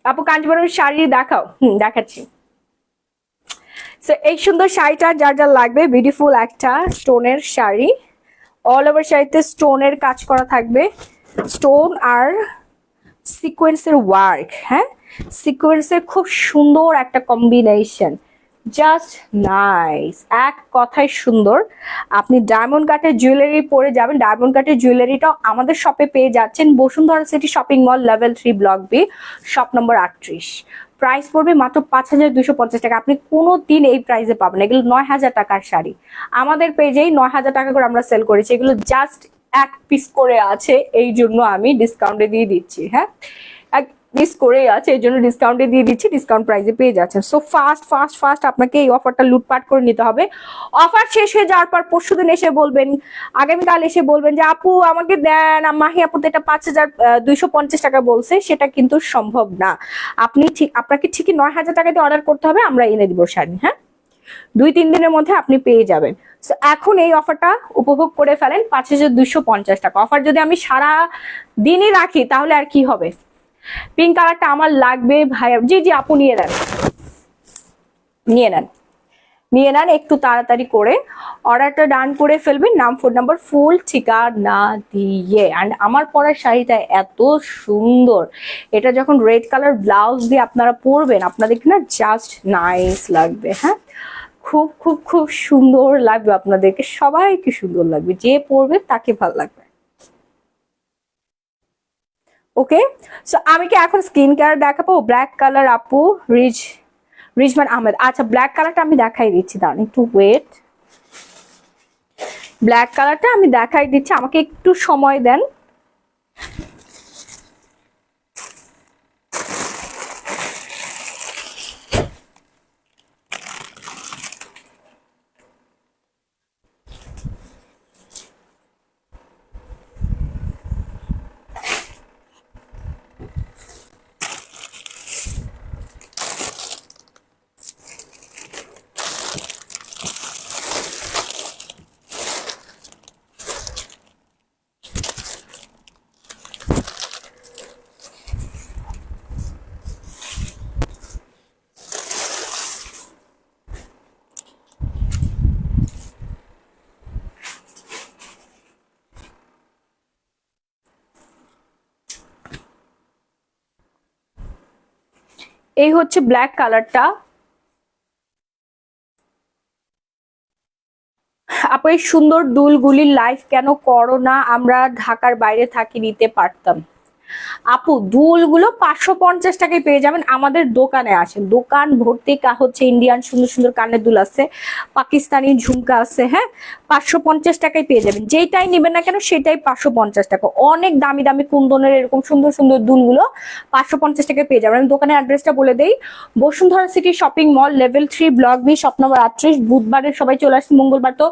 আপু কাঞ্জিপুরম শাড়ি দেখাও। দেখাচ্ছি। এই সুন্দর শাড়িটা যার যার লাগবে, বিউটিফুল একটা স্টোনের শাড়ি, অল ওভার শাড়িতে স্টোনের কাজ করা থাকবে, স্টোন আর সিকোয়েন্সের ওয়ার্ক। হ্যাঁ, সিকোয়েন্সের খুব সুন্দর একটা কম্বিনেশন, জাস্ট নাইস, এক কথায় সুন্দর। আপনি ডায়মন্ড কাটের জুয়েলারি পরে যাবেন। ডায়মন্ড কাটের জুয়েলারিটাও আমাদের শপে পেয়ে যাচ্ছেন, Bashundhara city shopping mall, level 3 block B, shop number 38। Price পড়বে মাত্র 5250 টাকা। আপনি কোনো দিন এই প্রাইসে পাবেন। এগুলো 9000 টাকার শাড়ি, আমাদের পেজেই 9000 টাকা করে আমরা সেল করেছি। এগুলো জাস্ট এক পিস করে আছে, এই জন্য আমি ডিসকাউন্টে দিয়ে দিচ্ছি। হ্যাঁ, এক পিস করেই আছে, এই জন্য ডিসকাউন্টে দিয়ে দিচ্ছি, ডিসকাউন্ট প্রাইসে পেয়ে যাচ্ছেন। সো ফাস্ট আপনাকে এই অফারটা লুটপাট করে নিতে হবে। অফার শেষ হয়ে যাওয়ার পর পরশুদিন এসে বলবেন, আগামীকাল এসে বলবেন যে আপু আমাকে দেন, মাহি আপু তো এটা 5250 টাকা বলছে, সেটা কিন্তু সম্ভব না। আপনাকে ঠিকই 9000 টাকা দিয়ে অর্ডার করতে হবে, আমরা এনে দিব শাড়ি। হ্যাঁ, 2-3 দিনের মধ্যে আপনি পেয়ে যাবেন। সো এখন এই অফারটা উপভোগ করে ফেলেন, 5250 টাকা। অফার যদি আমি সারা দিনই রাখি তাহলে আর কি হবে? পিঙ্ক কালারটা আমার লাগবে ভাইয়া। জি জি আপু, নিয়ে নেন একটু তাড়াতাড়ি করে অর্ডারটা ডান করে ফেলবেন নাম ফোন নাম্বার ফুল ঠিকানা দিয়ে। অ্যান্ড আমার পরা শাড়িটা এত সুন্দর, এটা যখন রেড কালার ব্লাউজ দিয়ে আপনারা পরবেন আপনাদেরকে না জাস্ট নাইস লাগবে। হ্যাঁ, খুব খুব খুব সুন্দর লাগবে আপনাদেরকে, সবাইকে সুন্দর লাগবে, যে পরবে তাকে ভালো লাগবে। ওকে, সো আমি কি এখন স্কিন কেয়ার দেখাবো? ব্ল্যাক কালার আপু, রিজমান আহমেদ। আচ্ছা, ব্ল্যাক কালারটা আমি দেখাই দিচ্ছি, দাঁড়ান একটু ওয়েট। ব্ল্যাক কালারটা আমি দেখাই দিচ্ছি, আমাকে একটু সময় দেন। এই হচ্ছে ব্ল্যাক কালারটা। আপু এই সুন্দর দুলগুলির লাইভ কেন করো না? আমরা ঢাকার বাইরে থাকি, নিতে পারতাম। আপু দুলগুলো 550 টাকায় পেয়ে যাবেন। আমাদের দোকানে আসেন, দোকান ভর্তি হচ্ছে ইন্ডিয়ান সুন্দর সুন্দর কানের দুল আছে, পাকিস্তানি ঝুমকা আছে। হ্যাঁ, 550 টাকায় পেয়ে যাবেন। যেটাই নেবেন না কেন সেটাই 550 টাকা। অনেক দামি দামি কুন্দনের এরকম সুন্দর সুন্দর দুলগুলো 550 টাকায় পেয়ে যাবেন। আমি দোকানের অ্যাড্রেসটা বলে দেই, Bashundhara city shopping mall, level 3, block B, shop number 38। বুধবারে সবাই চলে আসেন, মঙ্গলবার তো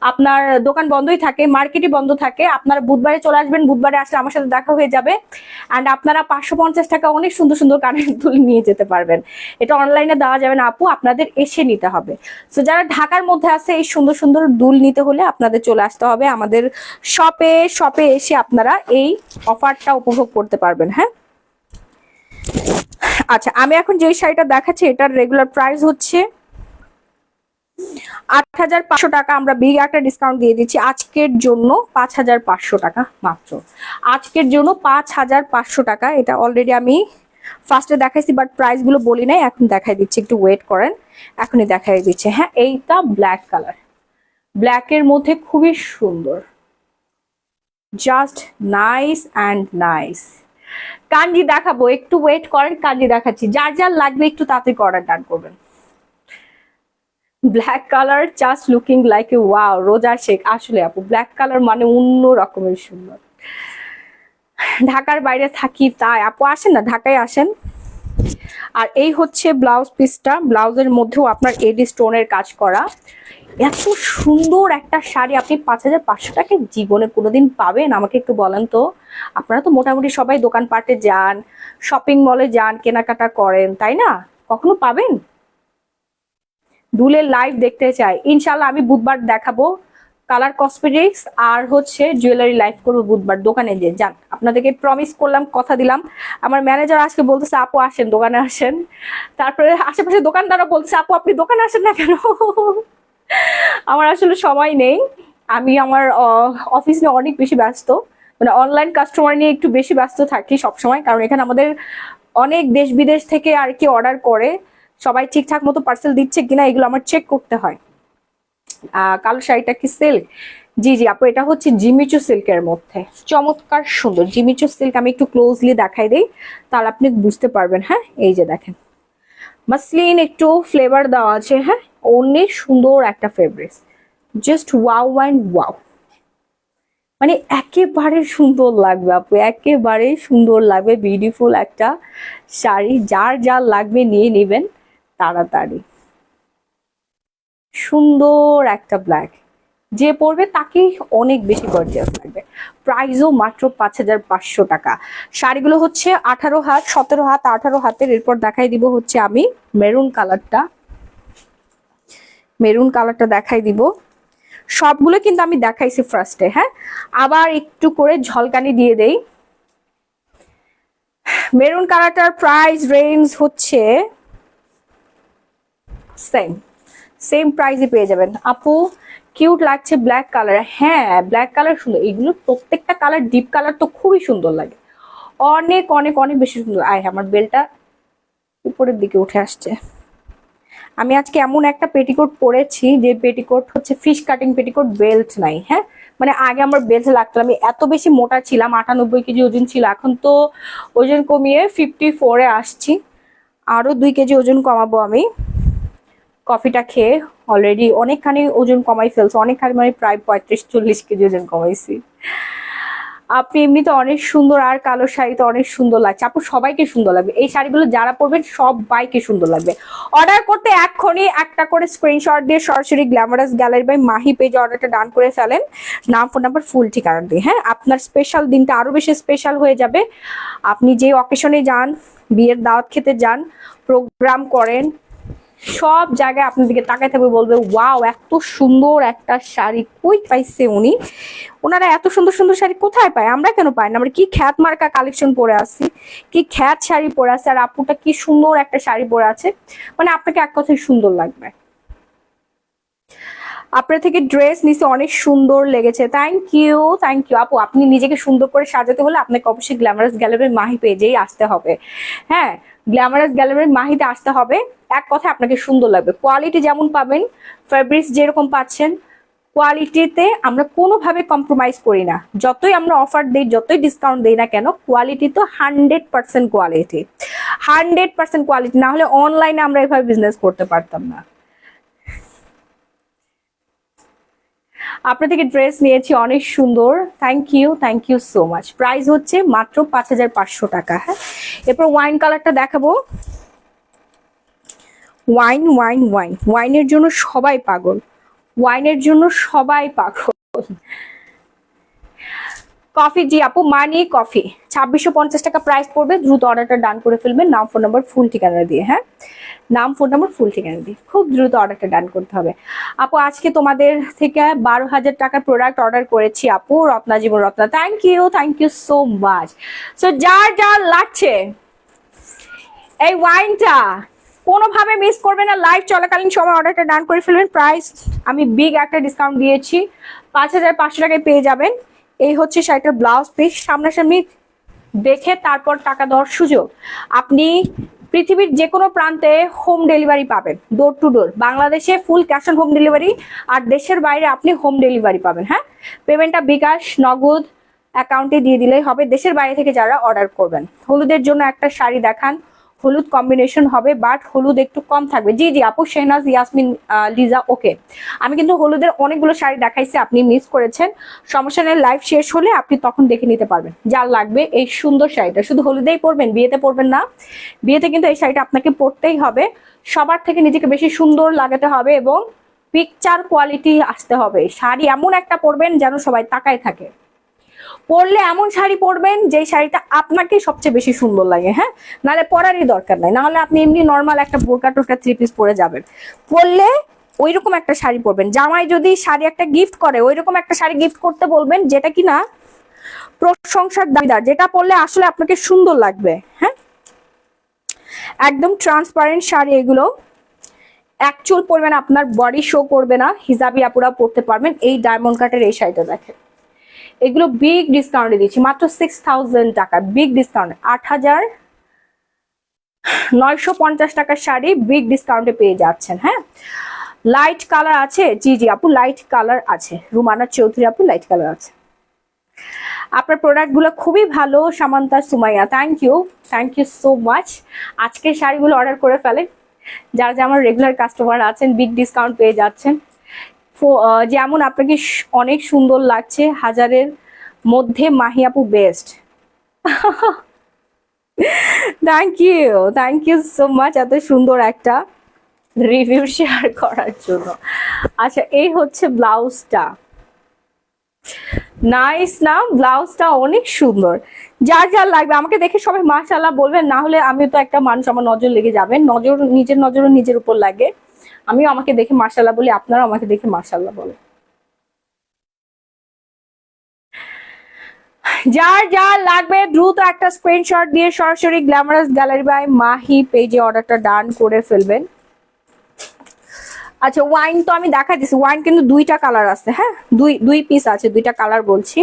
আপনার দোকান বন্ধই থাকে, মার্কেটই বন্ধ থাকে। আপনারা বুধবারে চলে আসবেন, বুধবারে আসলে আমার সাথে দেখা হয়ে যাবে। অ্যান্ড আপনারা 550 টাকা অনেক সুন্দর সুন্দর কানের দুল নিয়ে যেতে পারবেন। এটা অনলাইনে দেওয়া যাবে না আপু, আপনাদের এসে নিতে হবে। তো যারা ঢাকার মধ্যে আছে এই সুন্দর সুন্দর দুল নিতে হলে আপনাদের চলে আসতে হবে আমাদের শপে এসে আপনারা এই অফারটা উপভোগ করতে পারবেন। হ্যাঁ, আচ্ছা আমি এখন যে শাড়িটা দেখাচ্ছি এটার রেগুলার প্রাইস হচ্ছে 8500 টাকা। আমরা বিগ একটা ডিসকাউন্ট দিয়ে দিচ্ছি আজকের জন্য, 5500 টাকা মাত্র আজকের জন্য, 5500 টাকা। এটা অলরেডি আমি ফার্স্টে দেখাইছি বাট প্রাইস গুলো বলি নাই, এখন দেখাই দিচ্ছি, একটু ওয়েট করেন, এখনই দেখাই দিচ্ছি। হ্যাঁ, এইটা ব্ল্যাক কালার, ব্ল্যাকের মধ্যে খুবই সুন্দর, জাস্ট নাইস অ্যান্ড নাইস। কাঞ্জি দেখাবো, একটু ওয়েট করেন, কাঞ্জি দেখাচ্ছি। যার যার লাগবে একটু তাড়াতাড়ি অর্ডার ডান করবেন। Black colour just looking like a wow, রোজা শেখ। আসলে আপু ব্ল্যাক কালার মানে অন্য রকমের সুন্দর। ঢাকার বাইরে থাকি তাই আপু আসেন না, ঢাকায় আসেন। আর এই হচ্ছে ব্লাউজ পিসটা, ব্লাউজের মধ্যেও আপনার এডি স্টোনের কাজ করা। এত সুন্দর একটা শাড়ি আপনি 5500 টাকায় জীবনে কোনোদিন পাবেন? আমাকে একটু বলেন তো। আপনারা তো মোটামুটি সবাই দোকানপাটে যান, শপিং মলে যান, কেনাকাটা করেন, তাই না? কখনো পাবেন? দুলের লাইভ দেখতে চাই, ইনশাল্লাহ আমি বুধবার দেখাবো। কালার কসমেটিক্স আর হচ্ছে জুয়েলারি লাইভ করবো বুধবার, দোকানে যে যান, আপনাদেরকে প্রমিস করলাম, কথা দিলাম। আমার ম্যানেজার আজকে বলতেছে আপু আসেন, দোকানে আসেন। তারপরে আশেপাশে দোকানদাররা বলছে আপু আপনি দোকানে আসেন না কেন? আমার আসলে সময় নেই, আমি আমার অফিস নিয়ে অনেক বেশি ব্যস্ত, মানে অনলাইন কাস্টমার নিয়ে একটু বেশি ব্যস্ত থাকি সবসময়, কারণ এখানে আমাদের অনেক দেশ বিদেশ থেকে আর কি অর্ডার করে, সবাই ঠিকঠাক মতো পার্সেল দিচ্ছে কিনা এগুলো আমার চেক করতে হয়। কালো শাড়িটা কি সিল্ক? জি জি আপু, এটা হচ্ছে জিমিচু সিল্কের মধ্যে, চমৎকার সুন্দর জিমিচু সিল্ক। আমি একটু ক্লোজলি দেখাই দিই, তাহলে আপনি বুঝতে পারবেন। হ্যাঁ, এই যে দেখেন, মাসলিন একটু ফ্লেভার দেওয়া আছে। হ্যাঁ, অনেক সুন্দর একটা fabrics, just wow and wow, মানে একেবারে সুন্দর লাগবে আপু, একেবারে সুন্দর লাগবে। বিউটিফুল একটা শাড়ি, যার যার লাগবে নিয়ে নেবেন তাড়াতাড়ি। সুন্দর একটা ব্ল্যাক, যে পরবে তাকেই অনেক বেশি গর্জিয়াস লাগবে। প্রাইসও মাত্র 5500 টাকা। শাড়িগুলো হচ্ছে 18 হাত, 17 হাত, 18 হাতের। এরপর দেখাই দিব হচ্ছে আমি মেরুন কালারটা, মেরুন কালারটা দেখাই দিব। সবগুলো কিন্তু আমি দেখাইছি ফার্স্টে। হ্যাঁ, আবার একটু করে ঝলকানি দিয়ে দেই। মেরুন কালারটার প্রাইস রেঞ্জ হচ্ছে সেম প্রাইসে পেয়ে যাবেন আপু। কিউট লাগছে ব্ল্যাক কালার। হ্যাঁ, ব্ল্যাক কালার সুন্দর, এগুলো প্রত্যেকটা কালার, ডিপ কালার তো খুবই সুন্দর লাগে, অনেক অনেক অনেক বেশি সুন্দর। আয় আমার বেলটা উপরের দিকে উঠে আসছে। আমি আজকে এমন একটা পেটিকোট পরেছি যে পেটিকোট হচ্ছে ফিশ কাটিং পেটিকোট, বেল্ট নাই। হ্যাঁ, মানে আগে আমার বেল্ট লাগতো, আমি এত বেশি মোটা ছিলাম, 98 কেজি ওজন ছিল, এখন তো ওজন কমিয়ে 54-এ আসছি। আরো 2 কেজি ওজন কমাবো আমি কফিটা খেয়ে। অলরেডি অনেকখানি ওজন কমাই ফেলছে, অনেকখানি, মানে প্রায় 35-40 কেজি ওজন কমাইছি। আপনি এমনিতে অনেক সুন্দর, আর কালো শাড়িতে অনেক সুন্দর লাগছে আপু, সবাইকে সুন্দর লাগবে এই শাড়িগুলো, যারা পরবেন সবাইকে সুন্দর লাগবে। অর্ডার করতে এক্ষুনি একটা করে স্ক্রিনশট দিয়ে সরাসরি গ্ল্যামারাস গ্যালারি বাই মাহি পেজে অর্ডারটা ডান করে ফেলেন, নাম, ফোন নাম্বার, ফুল ঠিকানা দিয়ে। হ্যাঁ, আপনার স্পেশাল দিনটা আরো বেশি স্পেশাল হয়ে যাবে। আপনি যে অকেশনে যান, বিয়ের দাওয়াত খেতে যান, প্রোগ্রাম করেন, সব জায়গায় আপনার দিকে তাকায় থাকবে, বলবে ওয়াও এত সুন্দর একটা শাড়ি কই পাইছে উনি, ওনারা এত সুন্দর সুন্দর শাড়ি কোথায় পায়, আমরা কেন পাই না? আমরা কি খ্যাত মার্কা কালেকশন পরে আসছি, কি খ্যাত শাড়ি পরে আছে, আর আপুটা কি সুন্দর একটা শাড়ি পরে আছে, মানে আপনাকে এক কথায় সুন্দর লাগবে। আপনার থেকে ড্রেস নিচে অনেক সুন্দর লেগেছে, থ্যাংক ইউ আপু। আপনি নিজেকে সুন্দর করে সাজাতে হলে আপনাকে অবশ্যই গ্ল্যামারাস গ্যালারি মাহি পেজেই আসতে হবে। হ্যাঁ, গ্ল্যামারাস গ্যালারি মাহিতে আসতে হবে, এক কথা আপনাকে সুন্দর লাগবে। কোয়ালিটি যেমন পাবেন, ফেব্রিক্স যেরকম পাচ্ছেন, কোয়ালিটিতে আমরা কোনোভাবে কম্প্রোমাইজ করি না। যতই আমরা অফার দিই, যতই ডিসকাউন্ট দিই না কেন, কোয়ালিটি তো 100% কোয়ালিটি, 100% কোয়ালিটি। না হলে অনলাইনে আমরা এভাবে বিজনেস করতে পারতাম না। আপনার থেকে ড্রেস নিয়েছি, অনেক সুন্দর, thank you so much. Price হচ্ছে মাত্র 5500 টাকা। হ্যাঁ, এরপর ওয়াইন কালারটা দেখাবো। ওয়াইনের জন্য সবাই পাগল, ওয়াইনের জন্য সবাই পাগল। কফি, জি আপু, মানি কফি 2650 টাকা প্রাইস পড়বে। দ্রুত অর্ডারটা ডান করে ফেলবেন, নাম ফোন নাম্বার ফুল ঠিকানা দিয়ে। হ্যাঁ, নাম ফোন নাম্বার ফুল ঠিকানা দিয়ে খুব দ্রুত অর্ডারটা ডান করতে হবে। আপু আজকে তোমাদের থেকে 12,000 টাকার প্রোডাক্ট অর্ডার করেছি আপু, Ratna Jibon Ratna. Thank you so much. So যার লাগছে এই ওয়াইনটা কোনোভাবে মিস করবে না, লাইভ চলাকালীন সময় অর্ডারটা ডান করে ফেলবেন। প্রাইস আমি বিগ একটা ডিসকাউন্ট দিয়েছি, 5500 টাকায় পেয়ে যাবেন। এই হচ্ছে শাড়িটার ব্লাউজ পিস, সামনাসামনি দেখে তারপর টাকা দেওয়ার সুযোগ। আপনি পৃথিবীর যে কোনো প্রান্তে হোম ডেলিভারি পাবেন, ডোর টু ডোর। বাংলাদেশে full cash on home delivery, আর দেশের বাইরে আপনি হোম ডেলিভারি পাবেন। হ্যাঁ, পেমেন্টটা বিকাশ, নগদ, অ্যাকাউন্টে দিয়ে দিলেই হবে, দেশের বাইরে থেকে যারা অর্ডার করবেন। হলুদের জন্য একটা শাড়ি দেখান, হলুদ কম্বিনেশন হবে, বাট হলুদ একটু কম থাকবে। জি আপু, শেহনাজ, ইয়াসমিন, লিজা, ওকে। আমি কিন্তু হলুদের অনেকগুলো শাড়ি দেখাইছি, আপনি মিস করেছেন। সমস্যা নেই, লাইভ শেষ হলে আপনি তখন দেখে নিতে পারবেন। যার লাগবে এই সুন্দর শাড়িটা, শুধু হলুদেই পরবেন, বিয়েতে পরবেন না। বিয়েতে কিন্তু এই শাড়িটা আপনাকে পরতেই হবে, সবার থেকে নিজেকে বেশি সুন্দর লাগাতে হবে এবং পিকচার কোয়ালিটি আসতে হবে। শাড়ি এমন একটা পরবেন যেন সবাই তাকায় থাকে। পরলে এমন শাড়ি পরবেন যে শাড়িটা আপনাকে সবচেয়ে বেশি সুন্দর লাগে। হ্যাঁ, নাহলে পরারই দরকার নাই, নাহলে আপনি এমনি নর্মাল একটা বোরকা টোরকা 3 পিস পরে যাবেন। পরলে ওইরকম একটা শাড়ি পরবেন। জামাই যদি শাড়ি একটা গিফট করে, ওইরকম একটা শাড়ি গিফট করতে বলবেন যেটা কিনা প্রশংসার দাবিদার, যেটা পরলে আসলে আপনাকে সুন্দর লাগবে। হ্যাঁ, একদম ট্রান্সপারেন্ট শাড়ি এগুলো, অ্যাকচুয়াল পরবেন, আপনার বডি শো করবে না, হিজাবি আপুরা পরতে পারবেন। এই ডায়মন্ড কাটের এই শাড়িটা দেখেন, এগুলো বিগ ডিসকাউন্টে দিচ্ছি মাত্র 6000 টাকা, বিগ ডিসকাউন্ট। 8950 টাকার শাড়ি বিগ ডিসকাউন্টে পেয়ে যাচ্ছেন। হ্যাঁ, লাইট কালার আছে, জি আপু, লাইট কালার আছে। রুমানা চৌধুরী আপু, লাইট কালার আছে। আপনার প্রোডাক্টগুলো খুবই ভালো। Samantha Sumaiya, thank you so much. আজকের শাড়িগুলো অর্ডার করে ফেলেন, যারা আমার রেগুলার কাস্টমার আছেন, বিগ ডিসকাউন্ট পেয়ে যাচ্ছেন। যেমন আপনাকে অনেক সুন্দর লাগছে, হাজারের মধ্যে মাহি আপু best. Thank you so much এত সুন্দর একটা রিভিউ শেয়ার করার জন্য। আচ্ছা, এই হচ্ছে ব্লাউজটা, নাইস না? ব্লাউজটা অনেক সুন্দর। যার লাগবে আমাকে দেখে সবাই মাশাআল্লাহ বলবেন, না হলে আমি তো একটা মানুষ, আমার নজর লেগে যাবে। নিজের নজরও নিজের উপর লাগে। আমিও আমাকে দেখে মাশাআল্লাহ বলি, আপনারাও আমাকে দেখে মাশাআল্লাহ বলে। যার লাগবে দ্রুত একটা স্ক্রিনশট দিয়ে সরাসরি গ্ল্যামারাস গ্যালারি বাই মাহি পেজে অর্ডারটা ডান করে ফেলবেন। আচ্ছা, ওয়াইন তো আমি দেখা দিচ্ছি, ওয়াইন কিন্তু 2টা কালার আছে। হ্যাঁ, দুই পিস আছে, 2টা কালার বলছি।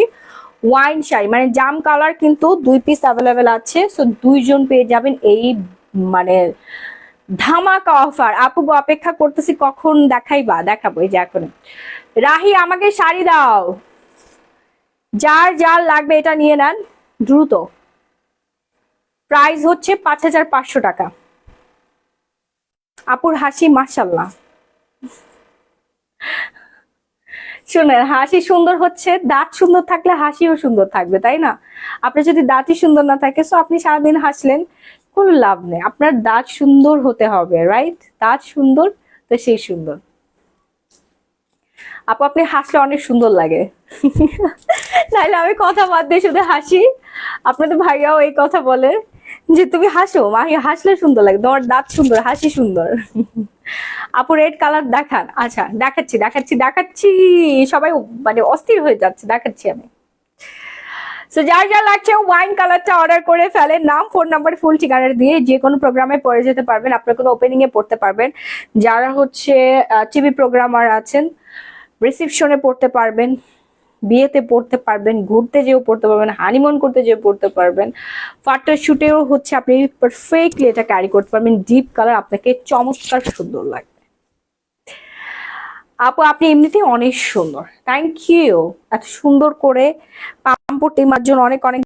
ওয়াইন শাড়ি মানে জাম কালার কিন্তু 2 পিস অ্যাভেলেবেল আছে। সো 2 জন পেয়ে যাবেন এই মানে ধামাকা অফার। আপু অপেক্ষা করতেছি, কখন দেখাবো। এই যে এখন রাহি, আমাকে শাড়ি দাও। যার লাগবে এটা নিয়ে নেন দ্রুত। প্রাইস হচ্ছে 5500 টাকা। আপুর হাসি মাশাআল্লাহ। শুনেন, হাসি সুন্দর হচ্ছে, দাঁত সুন্দর থাকলে হাসিও সুন্দর থাকবে, তাই না? আপনার যদি দাঁতই সুন্দর না থাকে, সো আপনি সারাদিন হাসলেন, কোনো লাভ নেই। আপনার দাঁত সুন্দর হতে হবে, রাইট? দাঁত সুন্দর তো সেই সুন্দর। আপু আপনি হাসলে অনেক সুন্দর লাগে। নাহলে আমি কথা বাদ দিয়ে শুধু হাসি। আপনাদের ভাইয়াও এই কথা বলে যে তুমি হাসো, মাহি হাসলে সুন্দর লাগে, তোমার দাঁত সুন্দর, হাসি সুন্দর। আপু রেড কালার দেখান। আচ্ছা, দেখাচ্ছি। সবাই মানে অস্থির হয়ে যাচ্ছে, দেখাচ্ছি আমি। সো যার লাগছে ওয়াইন কালারটা অর্ডার করে ফেলেন, নাম ফোন নাম্বার ফুল ঠিকানা দিয়ে যে কোনো প্রোগ্রামে পড়ে যেতে পারবেন, আপনার কোনো ওপেনিং এ পড়তে পারবেন। যারা হচ্ছে টিভি প্রোগ্রামার আছেন, রিসেপশনে পড়তে পারবেন, বিয়েতে পড়তে পারবেন, ঘুরতে যেও পড়তে পারবেন, হানিমুন করতে যেও পড়তে পারবেন, ফাটার শুটেও হচ্ছে আপনি পারফেক্টলি এটা ক্যারি করতে পারবেন। ডিপ কালার আপনাকে চমৎকার সুন্দর লাগবে। আপু আপনি এমনিতেই অনেক সুন্দর, থ্যাংক ইউ। এত সুন্দর করে পাম্পটি মার জন্য অনেক অনেক